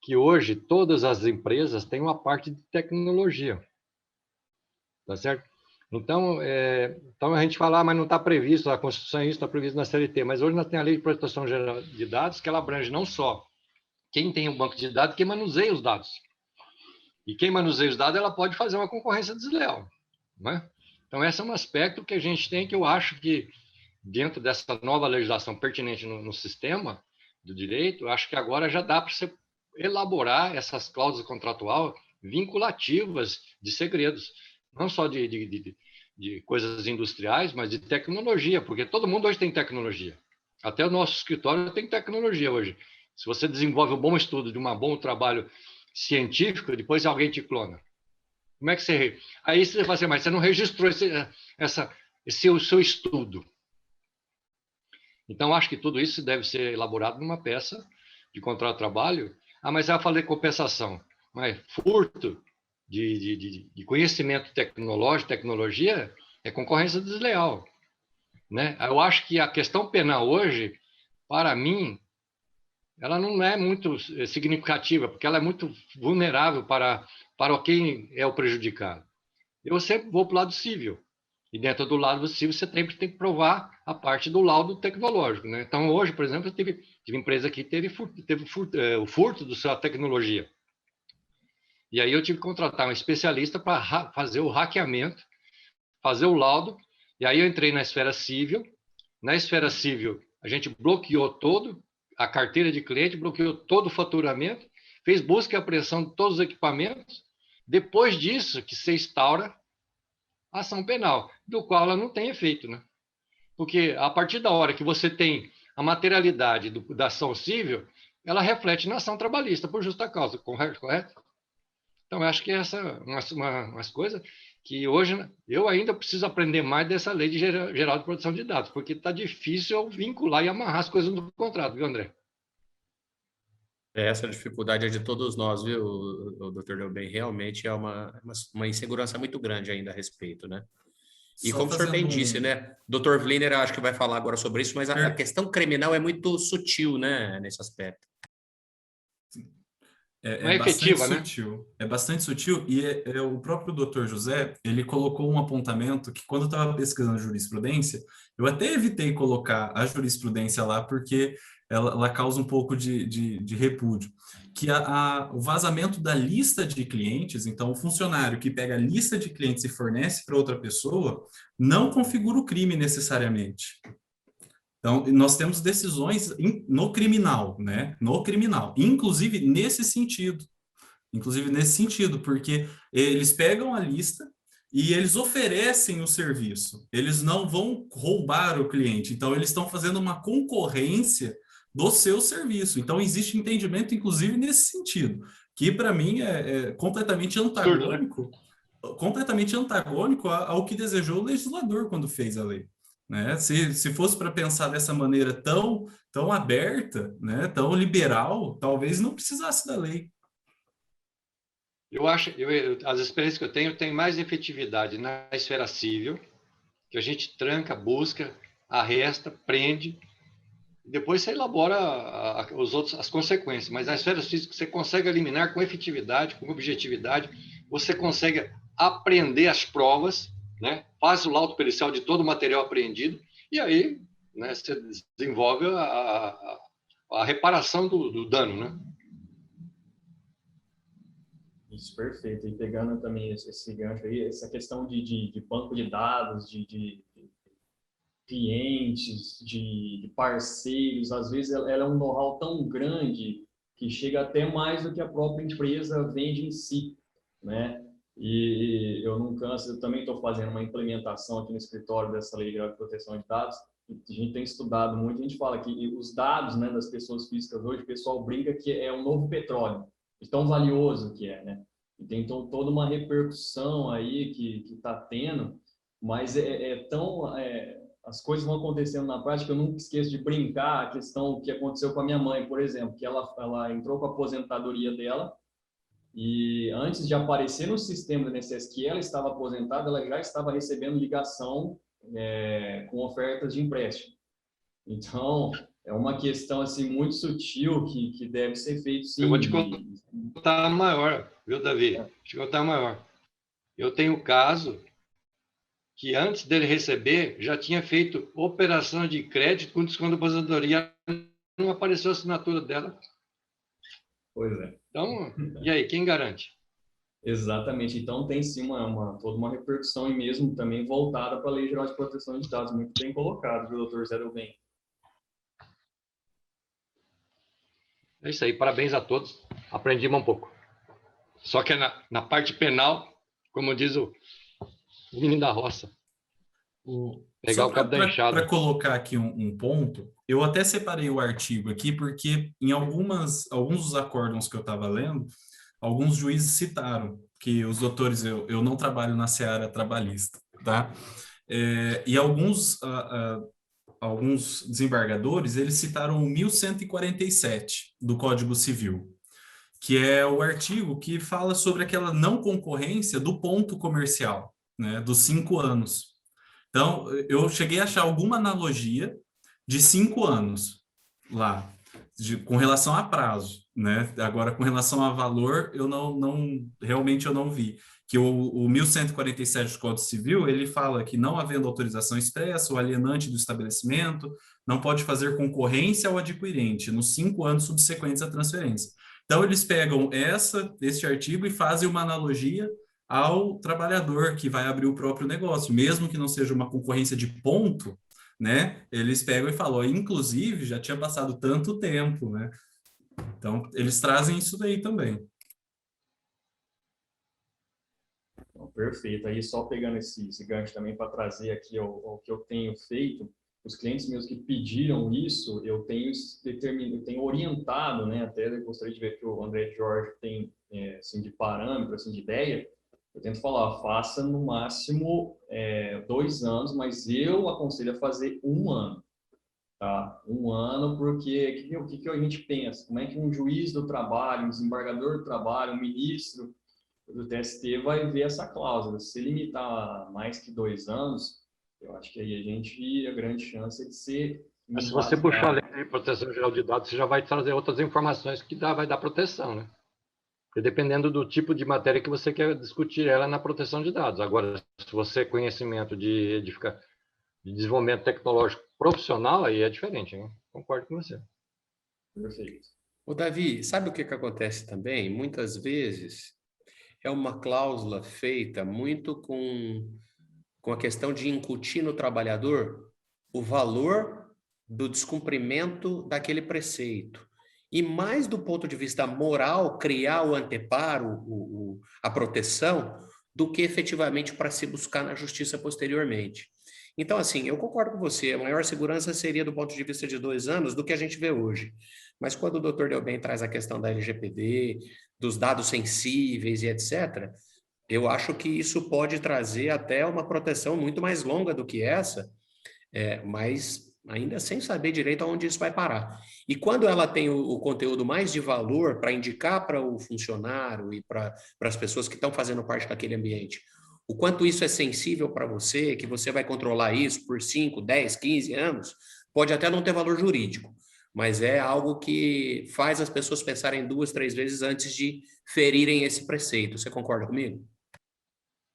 que hoje todas as empresas têm uma parte de tecnologia. Tá certo? Então a gente fala, mas não está previsto, a Constituição é isso, está previsto na CLT, mas hoje nós temos a Lei de Proteção Geral de Dados, que ela abrange não só quem tem um banco de dados, quem manuseia os dados. E quem manuseia os dados, ela pode fazer uma concorrência desleal, não é? Então, esse é um aspecto que a gente tem, que eu acho que, dentro dessa nova legislação pertinente no sistema do direito, eu acho que agora já dá para você elaborar essas cláusulas contratuais vinculativas de segredos, não só de coisas industriais, mas de tecnologia, porque todo mundo hoje tem tecnologia. Até o nosso escritório tem tecnologia hoje. Se você desenvolve um bom estudo, de um bom trabalho científico, depois alguém te clona. Como é que você... Aí você fala assim, mas você não registrou o seu estudo. Então, acho que tudo isso deve ser elaborado numa peça de contrato de trabalho. Mas eu falei compensação. Mas furto de conhecimento tecnológico, tecnologia, é concorrência desleal, né? Eu acho que a questão penal hoje, para mim, ela não é muito significativa, porque ela é muito vulnerável para quem é o prejudicado. Eu sempre vou para o lado civil, e dentro do lado civil você sempre tem que provar a parte do laudo tecnológico, né? Então, hoje, por exemplo, eu tive empresa que teve o furto da sua tecnologia. E aí eu tive que contratar um especialista para fazer o hackeamento, fazer o laudo, e aí eu entrei na esfera civil. Na esfera civil, a gente bloqueou todo a carteira de cliente, bloqueou todo o faturamento, fez busca e apreensão de todos os equipamentos. Depois disso, que se instaura a ação penal, do qual ela não tem efeito, né? Porque a partir da hora que você tem a materialidade da ação civil, ela reflete na ação trabalhista, por justa causa, correto? Então, eu acho que essa é umas coisas que hoje eu ainda preciso aprender mais dessa lei geral de proteção de dados, porque está difícil eu vincular e amarrar as coisas no contrato, viu, André? Essa dificuldade é de todos nós, viu, o doutor Delben? Realmente é uma insegurança muito grande ainda a respeito, né? E como o senhor bem disse, né? O doutor Vliner acho que vai falar agora sobre isso, mas a questão criminal é muito sutil, né, nesse aspecto. É efetiva, né? Sutil. É bastante sutil, e o próprio doutor José, ele colocou um apontamento que, quando eu estava pesquisando jurisprudência, eu até evitei colocar a jurisprudência lá, porque ela causa um pouco de repúdio, que o vazamento da lista de clientes, então o funcionário que pega a lista de clientes e fornece para outra pessoa, não configura o crime necessariamente. Então, nós temos decisões no criminal, né? No criminal, inclusive nesse sentido, porque eles pegam a lista e eles oferecem o serviço. Eles não vão roubar o cliente. Então, eles estão fazendo uma concorrência do seu serviço. Então, existe entendimento, inclusive, nesse sentido, que para mim é completamente antagônico, ao que desejou o legislador quando fez a lei. né? Se fosse para pensar dessa maneira tão aberta, né? Tão liberal, talvez não precisasse da lei. Eu acho, as experiências que eu tenho mais efetividade na esfera civil, que a gente tranca, busca, arresta, prende, depois você elabora as consequências. Mas na esfera civil você consegue eliminar com efetividade, com objetividade, você consegue apreender as provas, né? Faz o laudo pericial de todo o material apreendido, e aí, né, você desenvolve a reparação do dano, né? Isso, perfeito. E pegando também esse gancho aí, essa questão de banco de dados, de clientes, de parceiros, às vezes ela é um know-how tão grande que chega até mais do que a própria empresa vende em si, né? E eu não canso, eu também estou fazendo uma implementação aqui no escritório dessa lei geral de proteção de dados. A gente tem estudado muito, a gente fala que os dados, né, das pessoas físicas hoje, o pessoal brinca que é um novo petróleo, de tão valioso que é, né? E tem então toda uma repercussão aí que está tendo, mas as coisas vão acontecendo na prática. Eu nunca esqueço de brincar a questão que aconteceu com a minha mãe, por exemplo, que ela entrou com a aposentadoria dela e antes de aparecer no sistema do INSS que ela estava aposentada, ela já estava recebendo ligação com ofertas de empréstimo. Então, é uma questão assim muito sutil que deve ser feito sim. Eu vou te contar maior, viu, Davi? Vou te contar maior. Eu tenho caso que antes dele receber, já tinha feito operação de crédito com desconto da aposentadoria, não apareceu a assinatura dela. Pois é. Então, e aí, quem garante? Exatamente. Então, tem sim toda uma repercussão e mesmo também voltada para a Lei Geral de Proteção de Dados. Muito bem colocado, viu, doutor Zé Delbem? É isso aí, parabéns a todos. Aprendimos um pouco. Só que na parte penal, como diz o menino da roça. Pegar o cabo da enxada. Para colocar aqui um ponto, eu até separei o artigo aqui, porque em alguns dos acórdãos que eu estava lendo, alguns juízes citaram que os doutores, eu não trabalho na seara trabalhista, tá? E alguns desembargadores, eles citaram o 1147 do Código Civil, que é o artigo que fala sobre aquela não concorrência do ponto comercial, né, dos 5 anos. Então, eu cheguei a achar alguma analogia de 5 anos lá, com relação a prazo, né? Agora, com relação a valor, eu realmente eu não vi. Que o 1147 do Código Civil, ele fala que não havendo autorização expressa, o alienante do estabelecimento não pode fazer concorrência ao adquirente nos 5 anos subsequentes à transferência. Então, eles pegam este artigo e fazem uma analogia ao trabalhador que vai abrir o próprio negócio, mesmo que não seja uma concorrência de ponto, né? Eles pegam e falam, inclusive, já tinha passado tanto tempo, né? Então, eles trazem isso daí também. Perfeito. Aí, só pegando esse gancho também para trazer aqui o que eu tenho feito, os clientes meus que pediram isso, eu tenho orientado, né? Até eu gostaria de ver que o André Jorge tem, assim, de parâmetro, assim, de ideia. Eu tento falar, faça no máximo 2 anos, mas eu aconselho a fazer 1 ano. Tá? 1 ano, porque o que a gente pensa? Como é que um juiz do trabalho, um desembargador do trabalho, um ministro do TST vai ver essa cláusula? Se limitar mais que 2 anos, eu acho que aí a grande chance é de ser... Mas se você puxar a lei de proteção geral de dados, você já vai trazer outras informações que vai dar proteção, né? Dependendo do tipo de matéria que você quer discutir ela na proteção de dados. Agora, se você conhecimento de desenvolvimento tecnológico profissional, aí é diferente, né? Concordo com você. Perfeito. Ô, Davi, sabe o que acontece também? Muitas vezes é uma cláusula feita muito com a questão de incutir no trabalhador o valor do descumprimento daquele preceito. E mais do ponto de vista moral, criar o anteparo, a proteção, do que efetivamente para se buscar na justiça posteriormente. Então, assim, eu concordo com você, a maior segurança seria do ponto de vista de 2 anos do que a gente vê hoje. Mas quando o doutor Delbem traz a questão da LGPD, dos dados sensíveis e etc., eu acho que isso pode trazer até uma proteção muito mais longa do que essa, mas ainda sem saber direito aonde isso vai parar. E quando ela tem o conteúdo mais de valor para indicar para o funcionário e para as pessoas que estão fazendo parte daquele ambiente, o quanto isso é sensível para você, que você vai controlar isso por 5, 10, 15 anos, pode até não ter valor jurídico, mas é algo que faz as pessoas pensarem 2, 3 vezes antes de ferirem esse preceito. Você concorda comigo?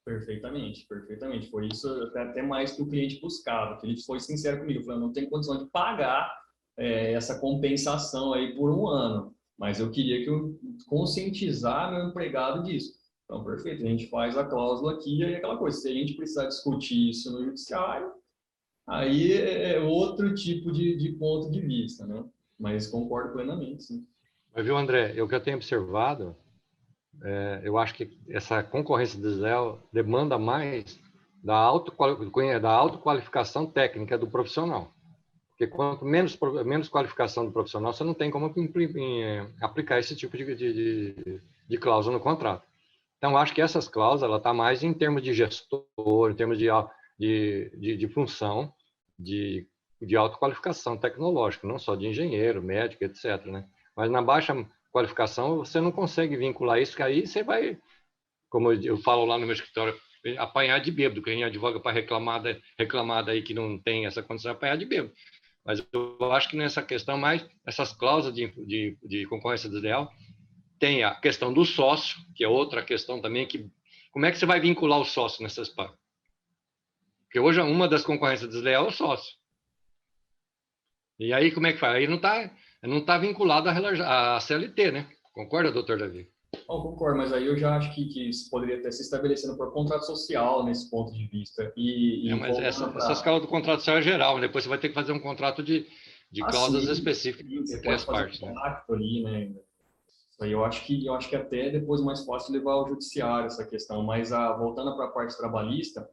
Perfeitamente, perfeitamente. Foi isso até mais que o cliente buscava. O cliente foi sincero comigo, falando, não tem condição de pagar essa compensação aí por um ano, mas eu queria que eu conscientizar meu empregado disso. Então, perfeito, a gente faz a cláusula aqui e aí aquela coisa, se a gente precisar discutir isso no judiciário, aí é outro tipo de ponto de vista, né? Mas concordo plenamente, sim. Mas viu, André, o que eu tenho observado, eu acho que essa concorrência desleal demanda mais da autoqualificação técnica do profissional. Porque quanto menos qualificação do profissional, você não tem como aplicar esse tipo de cláusula no contrato. Então, acho que essas cláusulas estão mais em termos de gestor, em termos de função, de autoqualificação tecnológica, não só de engenheiro, médico, etc., né? Mas na baixa qualificação, você não consegue vincular isso, que aí você vai, como eu falo lá no meu escritório, apanhar de bêbado, que a gente advoga para reclamada aí que não tem essa condição, apanhar de bêbado. Mas eu acho que nessa questão, mais essas cláusulas de concorrência desleal, tem a questão do sócio, que é outra questão também, que como é que você vai vincular o sócio nessas partes? Porque hoje uma das concorrências desleais é o sócio. E aí como é que faz? Aí não tá vinculado à CLT, né? Concorda, doutor Davi? Eu concordo, mas aí eu já acho que isso poderia até se estabelecendo por contrato social nesse ponto de vista. Mas essas cláusulas do contrato social é geral, depois você vai ter que fazer um contrato de cláusulas específicas entre as partes. Um pacto ali, né? Isso aí eu acho que até depois mais fácil levar ao judiciário essa questão, mas voltando para a parte trabalhista,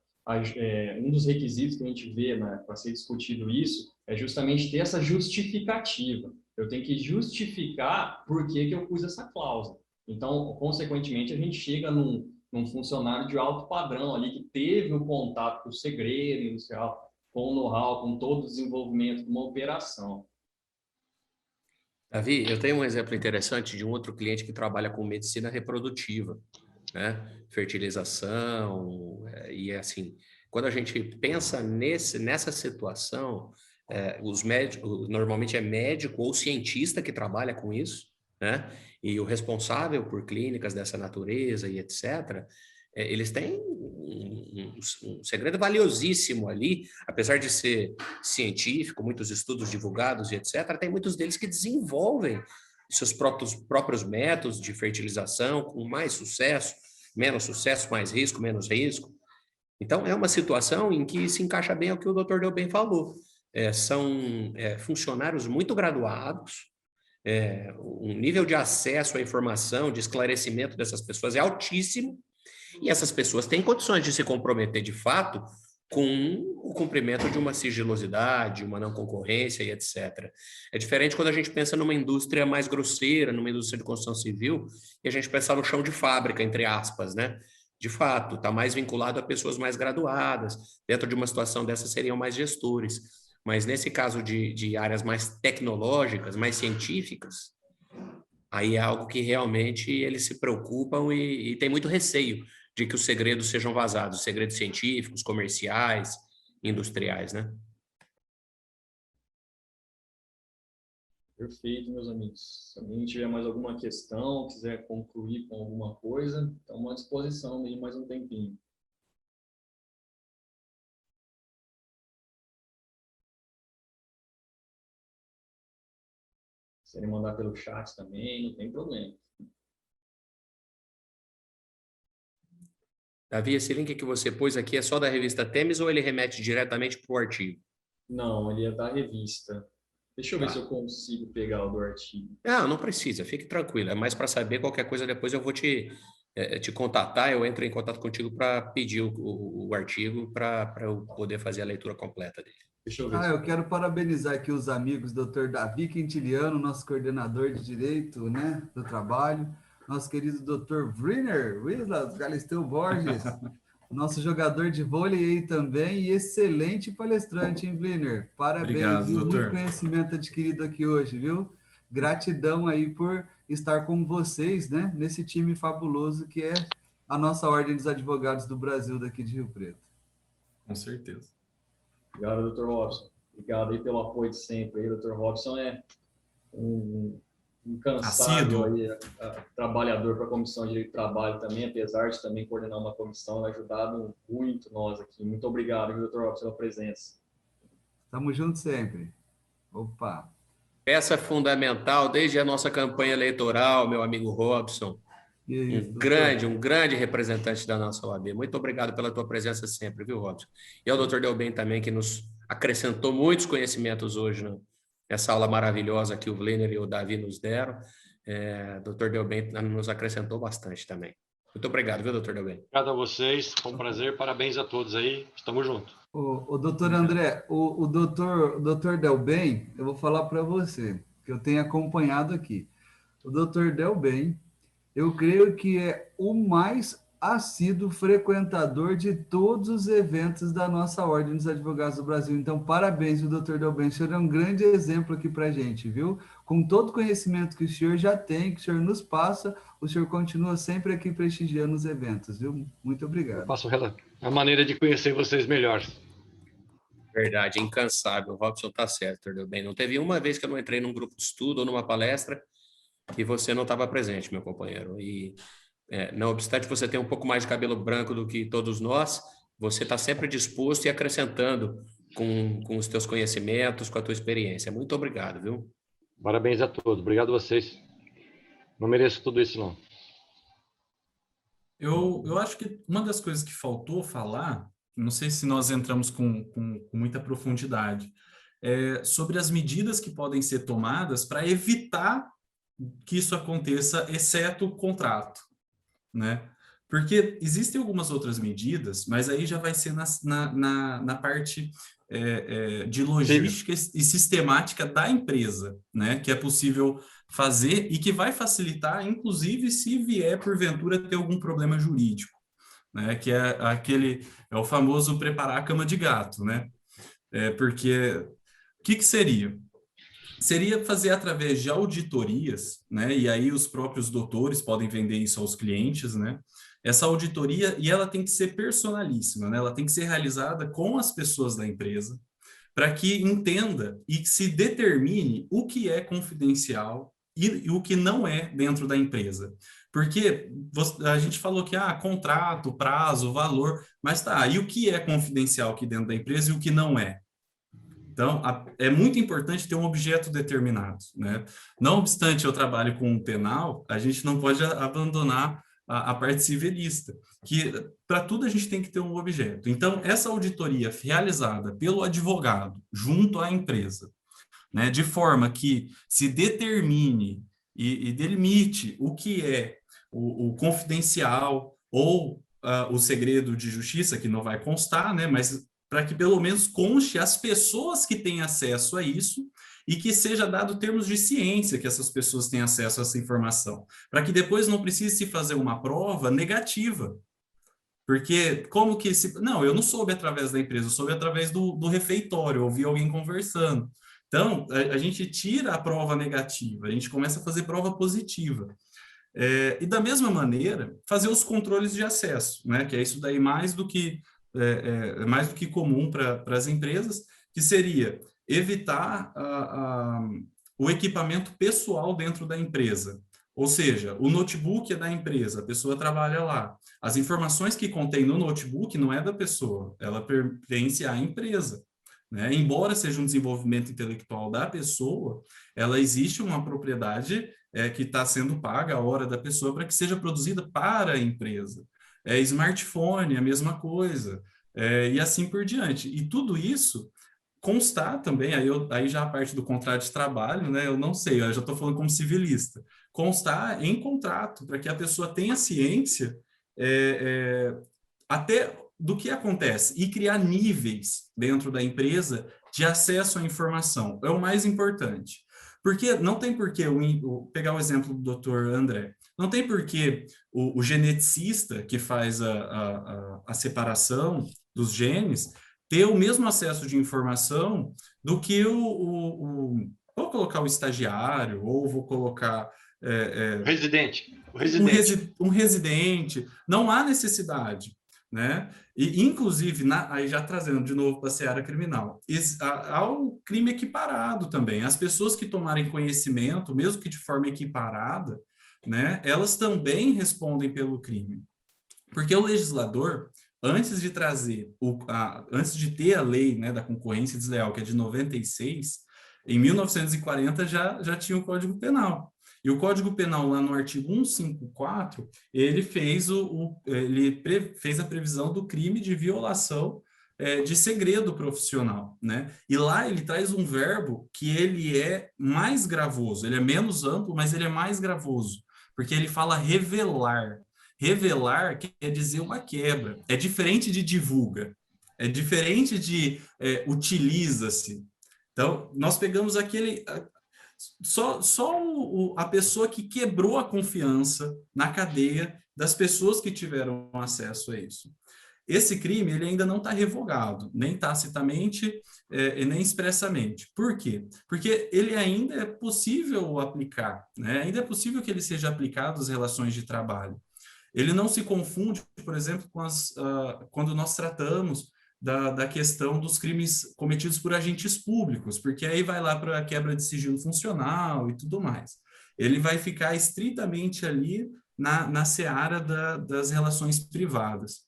um dos requisitos que a gente vê, né, para ser discutido isso é justamente ter essa justificativa. Eu tenho que justificar por que eu pus essa cláusula. Então, consequentemente, a gente chega num funcionário de alto padrão ali que teve o contato com o segredo industrial, com o know-how, com todo o desenvolvimento de uma operação. Davi, eu tenho um exemplo interessante de um outro cliente que trabalha com medicina reprodutiva, né? Fertilização, e assim, quando a gente pensa nessa situação, os médicos, normalmente é médico ou cientista que trabalha com isso, né? E o responsável por clínicas dessa natureza e etc., eles têm um segredo valiosíssimo ali, apesar de ser científico, muitos estudos divulgados e etc., tem muitos deles que desenvolvem seus próprios métodos de fertilização com mais sucesso, menos sucesso, mais risco, menos risco. Então, é uma situação em que se encaixa bem o que o Dr. Delben falou. São funcionários muito graduados, o nível de acesso à informação, de esclarecimento dessas pessoas é altíssimo, e essas pessoas têm condições de se comprometer de fato com o cumprimento de uma sigilosidade, uma não concorrência e etc. É diferente quando a gente pensa numa indústria mais grosseira, numa indústria de construção civil, e a gente pensa no chão de fábrica, entre aspas, né? De fato, está mais vinculado a pessoas mais graduadas, dentro de uma situação dessa seriam mais gestores. Mas nesse caso de áreas mais tecnológicas, mais científicas, aí é algo que realmente eles se preocupam e tem muito receio de que os segredos sejam vazados, segredos científicos, comerciais, industriais, né? Perfeito, meus amigos. Se alguém tiver mais alguma questão, quiser concluir com alguma coisa, estamos à disposição aí mais um tempinho. Se ele mandar pelo chat também, não tem problema. Davi, esse link que você pôs aqui é só da revista Temis ou ele remete diretamente para o artigo? Não, ele é da revista. Deixa eu ver se eu consigo pegar o do artigo. Não precisa, fique tranquilo. É mais para saber qualquer coisa, depois eu vou te contatar, eu entro em contato contigo para pedir o artigo para eu poder fazer a leitura completa dele. Deixa eu ver. Eu quero parabenizar aqui os amigos, Dr. Davi Quintiliano, nosso coordenador de Direito, né, do trabalho, nosso querido Dr. Vriner Wislas Galisteu Borges, Nosso jogador de vôlei aí também e excelente palestrante, hein, Bliner? Parabéns, Obrigado, viu? Muito doutor. conhecimento adquirido aqui hoje, viu? Gratidão aí por estar com vocês, né? Nesse time fabuloso que é a nossa Ordem dos Advogados do Brasil daqui de Rio Preto. Com certeza. Obrigado, doutor Robson. Obrigado aí pelo apoio de sempre. O doutor Robson é um incansável aí, trabalhador para a Comissão de Direito do Trabalho também, apesar de também coordenar uma comissão, ajudado muito nós aqui. Muito obrigado, doutor Robson, pela presença. Tamo junto sempre. Opa! Peça fundamental desde a nossa campanha eleitoral, meu amigo Robson. Isso, Um grande representante da nossa OAB. Muito obrigado pela tua presença sempre, viu, Robson? E ao doutor Delben também, que nos acrescentou muitos conhecimentos hoje nessa aula maravilhosa que o Bliner e o Davi nos deram. Doutor Delben nos acrescentou bastante também. Muito obrigado, viu, doutor Delben? Obrigado a vocês, foi um prazer, parabéns a todos aí, estamos juntos. O doutor André, o doutor Delben, eu vou falar para você, que eu tenho acompanhado aqui. O doutor Delben, eu creio que é o mais assíduo frequentador de todos os eventos da nossa Ordem dos Advogados do Brasil. Então, parabéns, o doutor Delben. O senhor é um grande exemplo aqui para a gente, viu? Com todo o conhecimento que o senhor já tem, que o senhor nos passa, o senhor continua sempre aqui prestigiando os eventos, viu? Muito obrigado. Eu faço a maneira de conhecer vocês melhor. Verdade, incansável. O Robson está certo, doutor Delben. Não teve uma vez que eu não entrei num grupo de estudo ou numa palestra que você não estava presente, meu companheiro. E, não obstante você ter um pouco mais de cabelo branco do que todos nós, você está sempre disposto e acrescentando com os teus conhecimentos, com a tua experiência. Muito obrigado, viu? Parabéns a todos, obrigado a vocês. Não mereço tudo isso, não. Eu acho que uma das coisas que faltou falar, não sei se nós entramos com muita profundidade, é sobre as medidas que podem ser tomadas para evitar que isso aconteça, exceto o contrato, né? Porque existem algumas outras medidas, mas aí já vai ser na parte de logística e sistemática da empresa, né? Que é possível fazer e que vai facilitar, inclusive, se vier, porventura, ter algum problema jurídico, né? Que é o famoso preparar a cama de gato, né? Porque o que seria? Seria fazer através de auditorias, né? E aí os próprios doutores podem vender isso aos clientes, né? Essa auditoria, e ela tem que ser personalíssima, né? Ela tem que ser realizada com as pessoas da empresa, para que entenda e se determine o que é confidencial e o que não é dentro da empresa. Porque a gente falou que, contrato, prazo, valor, mas tá, e o que é confidencial aqui dentro da empresa e o que não é? Então, é muito importante ter um objeto determinado, né? Não obstante eu trabalho com um penal, a gente não pode abandonar a parte civilista, que para tudo a gente tem que ter um objeto. Então, essa auditoria realizada pelo advogado junto à empresa, né, de forma que se determine e delimite o que é o confidencial ou o segredo de justiça, que não vai constar, né, mas para que pelo menos conste as pessoas que têm acesso a isso e que seja dado termos de ciência que essas pessoas têm acesso a essa informação, para que depois não precise se fazer uma prova negativa. Porque como que se... Não, eu não soube através da empresa, eu soube através do refeitório, ouvi alguém conversando. Então, a gente tira a prova negativa, a gente começa a fazer prova positiva. E da mesma maneira, fazer os controles de acesso, né? Que é isso daí mais do que comum para as empresas, que seria evitar o equipamento pessoal dentro da empresa. Ou seja, o notebook é da empresa, a pessoa trabalha lá. As informações que contém no notebook não é da pessoa, ela pertence à empresa, né? Embora seja um desenvolvimento intelectual da pessoa, ela existe uma propriedade que está sendo paga a hora da pessoa para que seja produzida para a empresa. Smartphone, a mesma coisa, e assim por diante. E tudo isso constar também, aí já a parte do contrato de trabalho, né? Eu não sei, eu já estou falando como civilista, constar em contrato, para que a pessoa tenha ciência até do que acontece e criar níveis dentro da empresa de acesso à informação. É o mais importante. Porque não tem por que, pegar o exemplo do Dr. André, não tem por que o geneticista que faz a separação dos genes ter o mesmo acesso de informação do que vou colocar o estagiário, ou vou colocar... Um residente. Não há necessidade, né? E, inclusive, aí já trazendo de novo para a seara criminal, há o crime equiparado também. As pessoas que tomarem conhecimento, mesmo que de forma equiparada, né, elas também respondem pelo crime. Porque o legislador, antes de trazer, antes de ter a lei, né, da concorrência desleal, que é de 96, em 1940 já tinha o Código Penal. E o Código Penal, lá no artigo 154, ele fez a previsão do crime de violação de segredo profissional, né? E lá ele traz um verbo que ele é mais gravoso, ele é menos amplo, mas ele é mais gravoso, porque ele fala revelar. Revelar quer dizer uma quebra, é diferente de divulga, é diferente de utiliza-se. Então, nós pegamos a pessoa que quebrou a confiança na cadeia das pessoas que tiveram acesso a isso. Esse crime ele ainda não está revogado, nem tacitamente e nem expressamente. Por quê? Porque ele ainda é possível aplicar, né? Ainda é possível que ele seja aplicado às relações de trabalho. Ele não se confunde, por exemplo, quando nós tratamos da questão dos crimes cometidos por agentes públicos, porque aí vai lá para a quebra de sigilo funcional e tudo mais. Ele vai ficar estritamente ali na seara das relações privadas.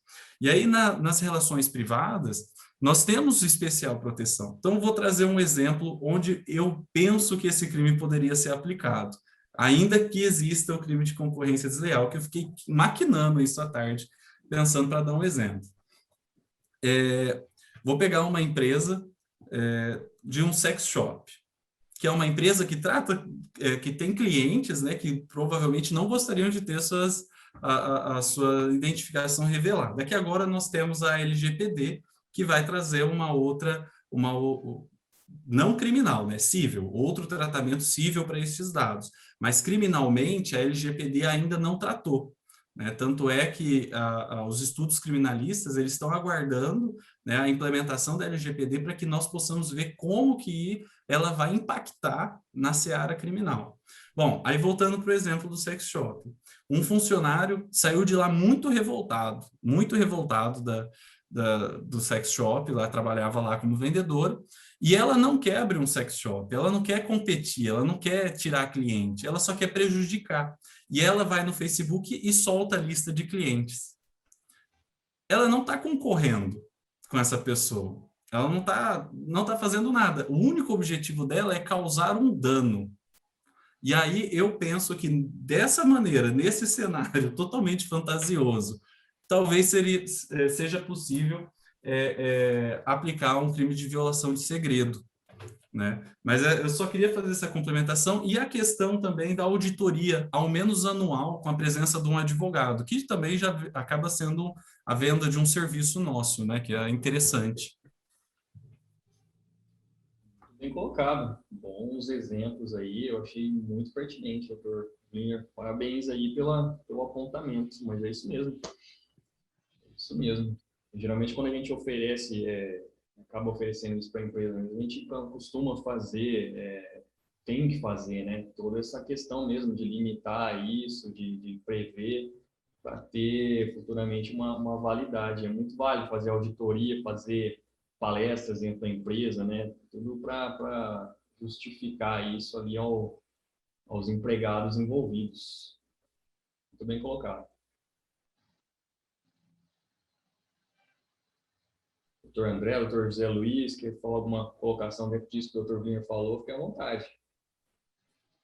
E aí, nas relações privadas, nós temos especial proteção. Então, vou trazer um exemplo onde eu penso que esse crime poderia ser aplicado, ainda que exista o crime de concorrência desleal, que eu fiquei maquinando isso à tarde, pensando para dar um exemplo. Vou pegar uma empresa de um sex shop, que é uma empresa que que tem clientes, né, que provavelmente não gostariam de ter a sua identificação revelada. Daqui agora nós temos a LGPD, que vai trazer não criminal, né, civil, outro tratamento civil para esses dados, mas criminalmente a LGPD ainda não tratou. Né? Tanto é que os estudos criminalistas eles estão aguardando, né, a implementação da LGPD para que nós possamos ver como que ela vai impactar na seara criminal. Bom, aí voltando para o exemplo do sex shop. Um funcionário saiu de lá muito revoltado do sex shop, lá trabalhava lá como vendedora, e ela não quer abrir um sex shop, ela não quer competir, ela não quer tirar cliente, ela só quer prejudicar. E ela vai no Facebook e solta a lista de clientes. Ela não está concorrendo com essa pessoa. Ela não tá fazendo nada. O único objetivo dela é causar um dano. E aí eu penso que dessa maneira, nesse cenário totalmente fantasioso, talvez seja possível aplicar um crime de violação de segredo. Né? Mas eu só queria fazer essa complementação e a questão também da auditoria, ao menos anual, com a presença de um advogado, que também já acaba sendo a venda de um serviço nosso, né? Que é interessante. Bem colocado, bons exemplos aí, eu achei muito pertinente, doutor Linher. Parabéns aí pelo apontamento, mas é isso mesmo. É isso mesmo. Geralmente quando a gente acaba oferecendo isso para a empresa, a gente costuma fazer, tem que fazer, né? Toda essa questão mesmo de limitar isso, de prever, para ter futuramente uma validade. É muito válido fazer auditoria, fazer palestras dentro da empresa, né? Tudo para justificar isso ali aos empregados envolvidos. Muito bem colocado. Doutor André, doutor José Luiz, quer falar alguma colocação dentro disso que o doutor Vinher falou, fique à vontade.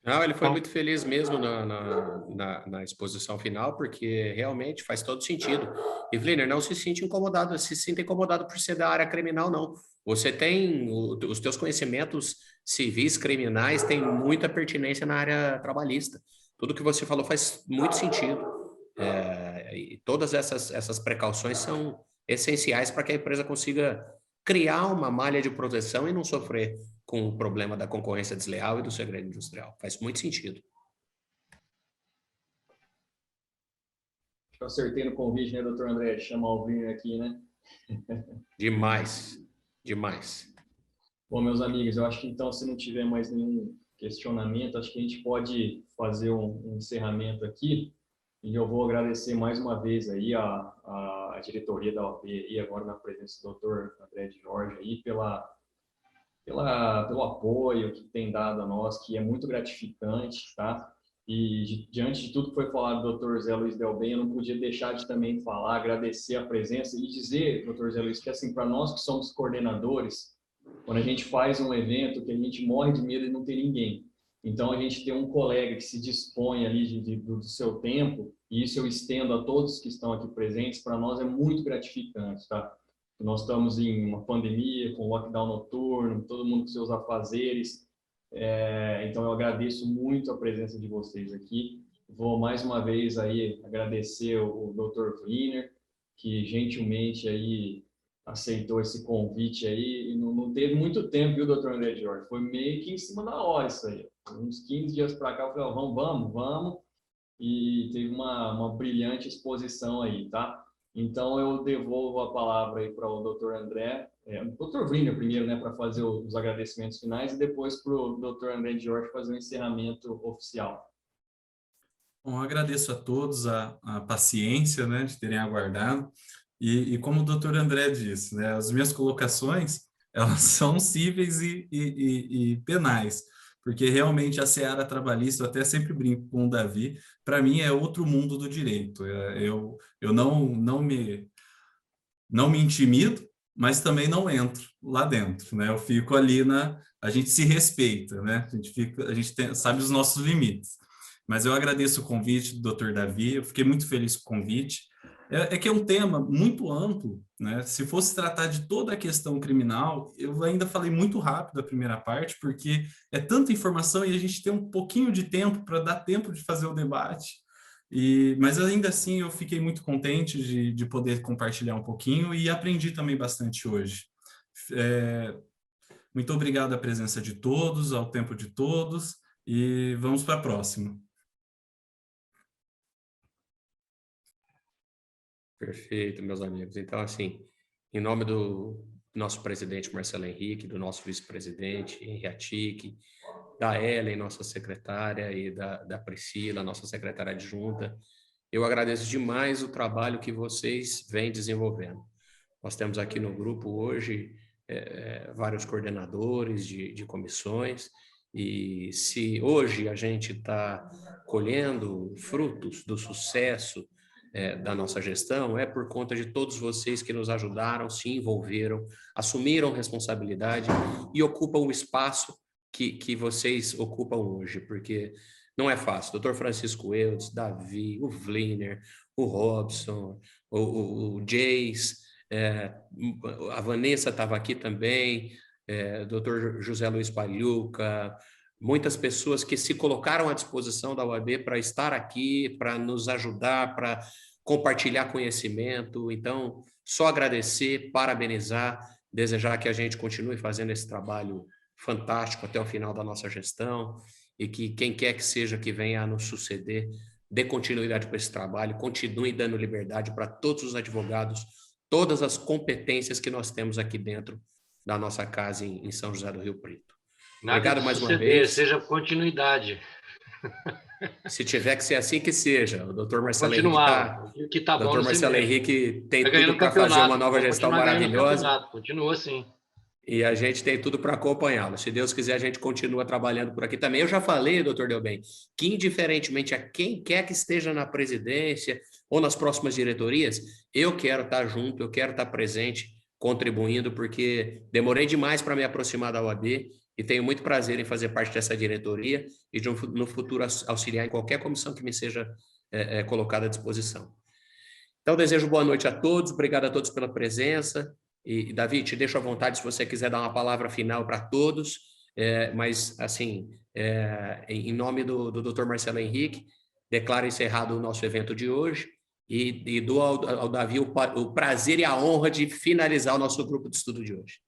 Não, ele foi muito feliz mesmo na exposição final, porque realmente faz todo sentido. E, Vliner, não se sinta incomodado por ser da área criminal, não. Você tem, os teus conhecimentos civis, criminais, têm muita pertinência na área trabalhista. Tudo que você falou faz muito sentido. E todas essas precauções são essenciais para que a empresa consiga criar uma malha de proteção e não sofrer com o problema da concorrência desleal e do segredo industrial. Faz muito sentido. Eu acertei no convite, né, doutor André, de chamar o Vini aqui, né? Demais, demais. Bom, meus amigos, eu acho que então, se não tiver mais nenhum questionamento, acho que a gente pode fazer um encerramento aqui. E eu vou agradecer mais uma vez aí a diretoria da OAB, aí, agora na presença do doutor André de Jorge, aí, pelo apoio que tem dado a nós, que é muito gratificante, tá? E diante de tudo que foi falado do Dr. Zé Luiz Delben, eu não podia deixar de também falar, agradecer a presença e dizer, Dr. Zé Luiz, que assim, para nós que somos coordenadores, quando a gente faz um evento que a gente morre de medo de não ter ninguém. Então, a gente tem um colega que se dispõe ali do seu tempo, e isso eu estendo a todos que estão aqui presentes, para nós é muito gratificante, tá? Nós estamos em uma pandemia, com lockdown noturno, todo mundo com seus afazeres. Então, eu agradeço muito a presença de vocês aqui. Vou mais uma vez aí agradecer o Dr. Wiener, que gentilmente aí aceitou esse convite aí. E não teve muito tempo, viu, Dr. André Jorge? Foi meio que em cima da hora isso aí. Uns 15 dias para cá, eu falei, ó, vamos. E teve uma brilhante exposição aí, tá? Então, eu devolvo a palavra aí para o Dr. André, o Dr. Wiener primeiro, né, para fazer os agradecimentos finais e depois para o Dr. André Jorge fazer o encerramento oficial. Bom, agradeço a todos a paciência, né, de terem aguardado. E como o Dr. André disse, né, as minhas colocações, elas são cíveis e penais, porque realmente a seara trabalhista, eu até sempre brinco com o Davi, para mim é outro mundo do direito. Eu não me intimido, mas também não entro lá dentro, né? Eu fico ali a gente se respeita, né? A gente sabe os nossos limites. Mas eu agradeço o convite do Dr. Davi, eu fiquei muito feliz com o convite. Que é um tema muito amplo, né? Se fosse tratar de toda a questão criminal, eu ainda falei muito rápido a primeira parte, porque é tanta informação e a gente tem um pouquinho de tempo para dar tempo de fazer o debate. Mas ainda assim eu fiquei muito contente de poder compartilhar um pouquinho e aprendi também bastante hoje. Muito obrigado à presença de todos, ao tempo de todos, e vamos para a próxima. Perfeito, meus amigos. Então, assim, em nome do nosso presidente Marcelo Henrique, do nosso vice-presidente Henri Atic, da Ellen, nossa secretária, e da Priscila, nossa secretária adjunta, eu agradeço demais o trabalho que vocês vêm desenvolvendo. Nós temos aqui no grupo hoje vários coordenadores de comissões, e se hoje a gente está colhendo frutos do sucesso da nossa gestão, é por conta de todos vocês que nos ajudaram, se envolveram, assumiram responsabilidade e ocupam o espaço que vocês ocupam hoje, porque não é fácil. Dr. Francisco Eudes, Davi, o Wiener, o Robson, o Jace, a Vanessa estava aqui também, Dr. José Luiz Pagliuca, muitas pessoas que se colocaram à disposição da OAB para estar aqui, para nos ajudar, para compartilhar conhecimento. Então, só agradecer, parabenizar, desejar que a gente continue fazendo esse trabalho fantástico até o final da nossa gestão e que quem quer que seja que venha a nos suceder dê continuidade para esse trabalho, continue dando liberdade para todos os advogados, todas as competências que nós temos aqui dentro da nossa casa em São José do Rio Preto. Obrigado mais uma vez. Seja continuidade. Se tiver que ser assim, que seja. O doutor Marcelo Henrique tá bom. Doutor Marcelo Henrique tem tudo para fazer uma nova gestão maravilhosa. Continua assim. E a gente tem tudo para acompanhá-lo. Se Deus quiser, a gente continua trabalhando por aqui também. Eu já falei, doutor Delben, que indiferentemente a quem quer que esteja na presidência ou nas próximas diretorias, eu quero estar junto, eu quero estar presente, contribuindo, porque demorei demais para me aproximar da OAB e tenho muito prazer em fazer parte dessa diretoria e no futuro auxiliar em qualquer comissão que me seja colocada à disposição. Então, desejo boa noite a todos, obrigado a todos pela presença. E, Davi, te deixo à vontade se você quiser dar uma palavra final para todos, mas, assim, em nome do Dr. Marcelo Henrique, declaro encerrado o nosso evento de hoje e dou ao Davi o prazer e a honra de finalizar o nosso grupo de estudo de hoje.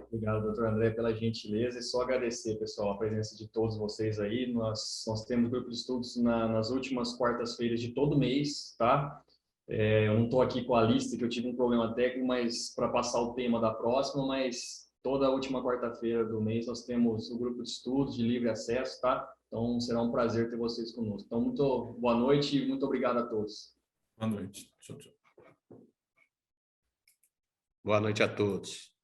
Obrigado, doutor André, pela gentileza, e só agradecer, pessoal, a presença de todos vocês aí. Nós temos grupo de estudos nas últimas quartas-feiras de todo mês, tá? Eu não estou aqui com a lista, que eu tive um problema técnico, mas para passar o tema da próxima, mas toda a última quarta-feira do mês nós temos o grupo de estudos de livre acesso, tá? Então será um prazer ter vocês conosco. Então, muito boa noite e muito obrigado a todos. Boa noite. Tchau, tchau. Boa noite a todos.